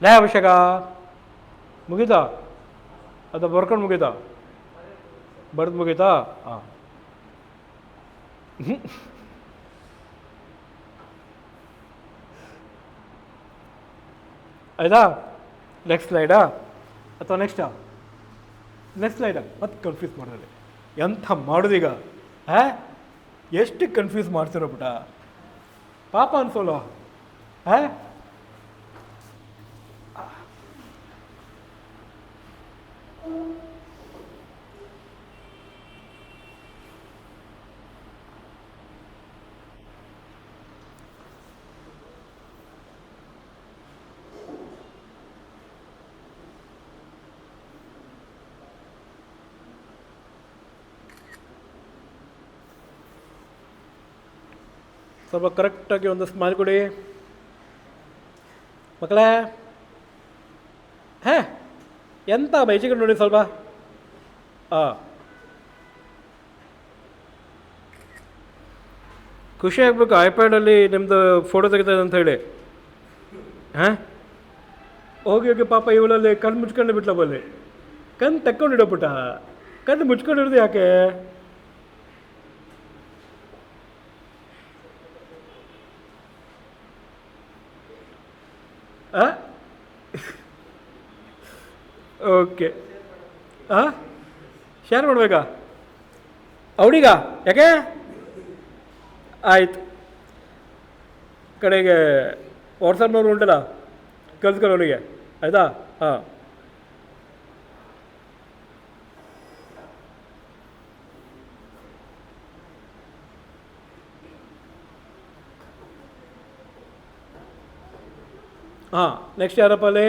ಲೇ ಅಭಿಷೇಕ, ಮುಗೀತಾ? ಅದು ಬರ್ಕೊಂಡು ಮುಗೀತಾ? ಬರೆದು ಮುಗೀತಾ? ಹಾಂ, ಆಯಿತಾ? ನೆಕ್ಸ್ಟ್ ಸ್ಲೈಡಾ ಅಥವಾ ನೆಕ್ಸ್ಟಾ? ನೆಕ್ಸ್ಟ್ ಸ್ಲೈಡ್ ಮತ್ತೆ ಕನ್ಫ್ಯೂಸ್ ಮಾಡಿದ್ರೆ ಎಂಥ ಮಾಡೋದೀಗ ಎಷ್ಟು ಕನ್ಫ್ಯೂಸ್ ಮಾಡ್ತಿರೋ ಬಿಟ್ಟ ಪಾಪ ಅನ್ಸೋಲ್ಲ ಸ್ವಲ್ಪ ಕರೆಕ್ಟಾಗಿ ಒಂದು ಸ್ಮೈಲ್ ಕೊಡಿ ಮಕ್ಕಳೇ. ಎಂಥ ಬೈಚಿಗೆ ನೋಡಿ ಸ್ವಲ್ಪ. ಖುಷಿ ಆಗ್ಬೇಕು ಐಪ್ಯಾಡಲ್ಲಿ ನಿಮ್ಮದು ಫೋಟೋ ತೆಗಿತದೆ ಅಂತ ಹೇಳಿ. ಹೋಗಿ ಹೋಗಿ ಪಾಪ ಇವಳಲ್ಲಿ ಕಣ್ಣು ಮುಚ್ಕೊಂಡು ಬಿಟ್ಲ ಬಲ್ಲಿ. ಕಣ್ಣು ತಕ್ಕೊಂಡಿಡೋ ಪುಟ, ಕಣ್ಣು ಮುಚ್ಕೊಂಡಿರೋದು ಯಾಕೆ? ಓಕೆ ಶೇರ್ ಮಾಡಬೇಕಾ ಅವಳಿಗ? ಯಾಕೆ? ಆಯ್ತು, ಕಡೆಗೆ ವಾಟ್ಸಪ್ನವ್ರು ಉಂಟಲ್ಲ ಕಲ್ಸ್ಕೊಳ್ಳೋ ಅವನಿಗೆ, ಆಯಿತಾ? ನೆಕ್ಸ್ಟ್ ಯಾರಪ್ಪ ಅಲ್ಲಿ?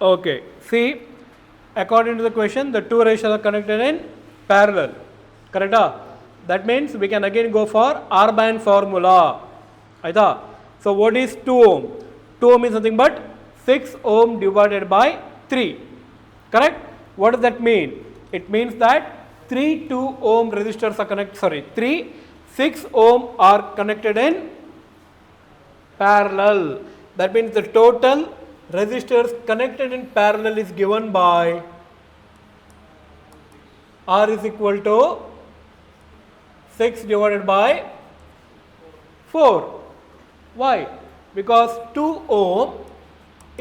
Okay, see, according to the question, the two ratios are connected in parallel, correct? That means we can again go for R-band formula, aita? So what is 2 ohm? 2 ohm is nothing but 6 ohm divided by 3, correct? What does that mean? It means that 3 2 ohm resistors are connected, 3 6 ohm are connected in parallel. That means the total resistors connected in parallel is given by R is equal to 6 divided by 4. Why? Because 2 ohm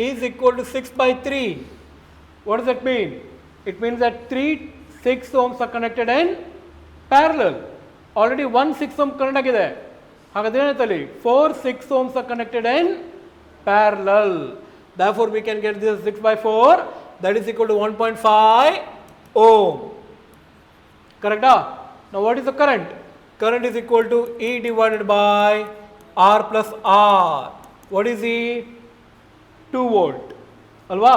is equal to 6 by 3. What does that mean? It means that 6 ohms are connected in parallel. Already 1 6 ohm connect agide. Hagadre ಏನೈತಲ್ಲಿ 4 6 ohms are connected in parallel. Therefore, we can get this 6 by 4, that is equal to 1.5 ohm. Correct? Now, what is the current? Current is equal to E divided by R plus R. What is E? 2 volt. Alva?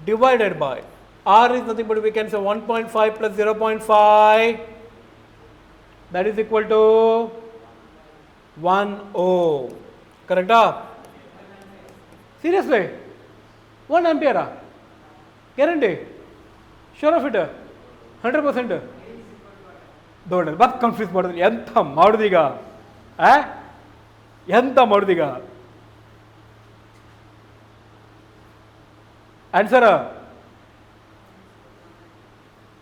Divided by R is nothing but we can say 1.5 plus 0.5. That is equal to 1 ohm. Correct? Seriously? 1 ampere? Guarantee? Sure of it? 100%? ದೊಡ್ಡ ಮತ್ತೆ confuse ಮಾಡಿದ್ರಿ. ಎಂಥ ಮಾಡೋದೀಗ? ಎಂಥ ಮಾಡೋದೀಗ? Answer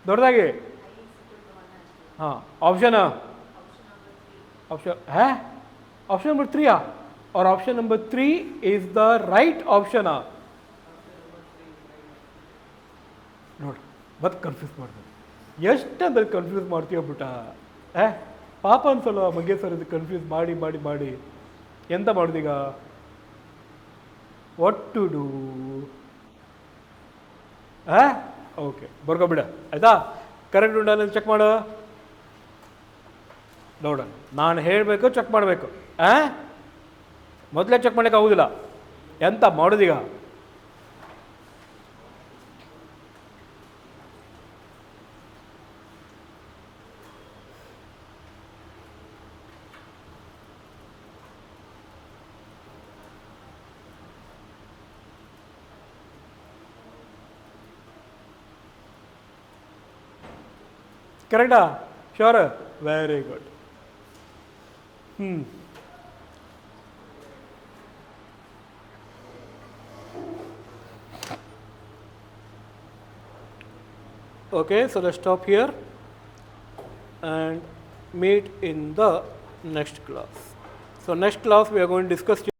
ದೊಡ್ಡದಾಗಿ. Option option number 3 or option number 3 is the right option? ನೋಡಿ ಮತ್ತೆ confuse ಮಾಡಿದೆ. ಎಷ್ಟಂದ್ರೆ confuse ಮಾಡ್ತೀವ ಬಿಟ್ಟ. ಪಾಪ ಅನ್ಸಲ್ಲ ಮಂಗೇಶ್ ಸರ್ ಇದು ಕನ್ಫ್ಯೂಸ್ ಮಾಡಿ ಮಾಡಿ ಮಾಡಿ. ಎಂತ ಮಾಡೋದೀಗ? What to do? ಓಕೆ ಬರ್ಕೊಬಿಡ, ಆಯಿತಾ? ಕರೆಕ್ಟ್ ಉಂಟ ಚೆಕ್ ಮಾಡು. ನೋಡ, ನಾನು ಹೇಳಬೇಕು, ಚೆಕ್ ಮಾಡಬೇಕು. ಮೊದಲೇ ಚೆಕ್ ಮಾಡೋಕ್ಕೆ ಆಗೋದಿಲ್ಲ. ಎಂತ ಮಾಡೋದೀಗ? Correcta? Sure? Very good. Okay, so let's stop here and meet in the next class. So next class we are going to discuss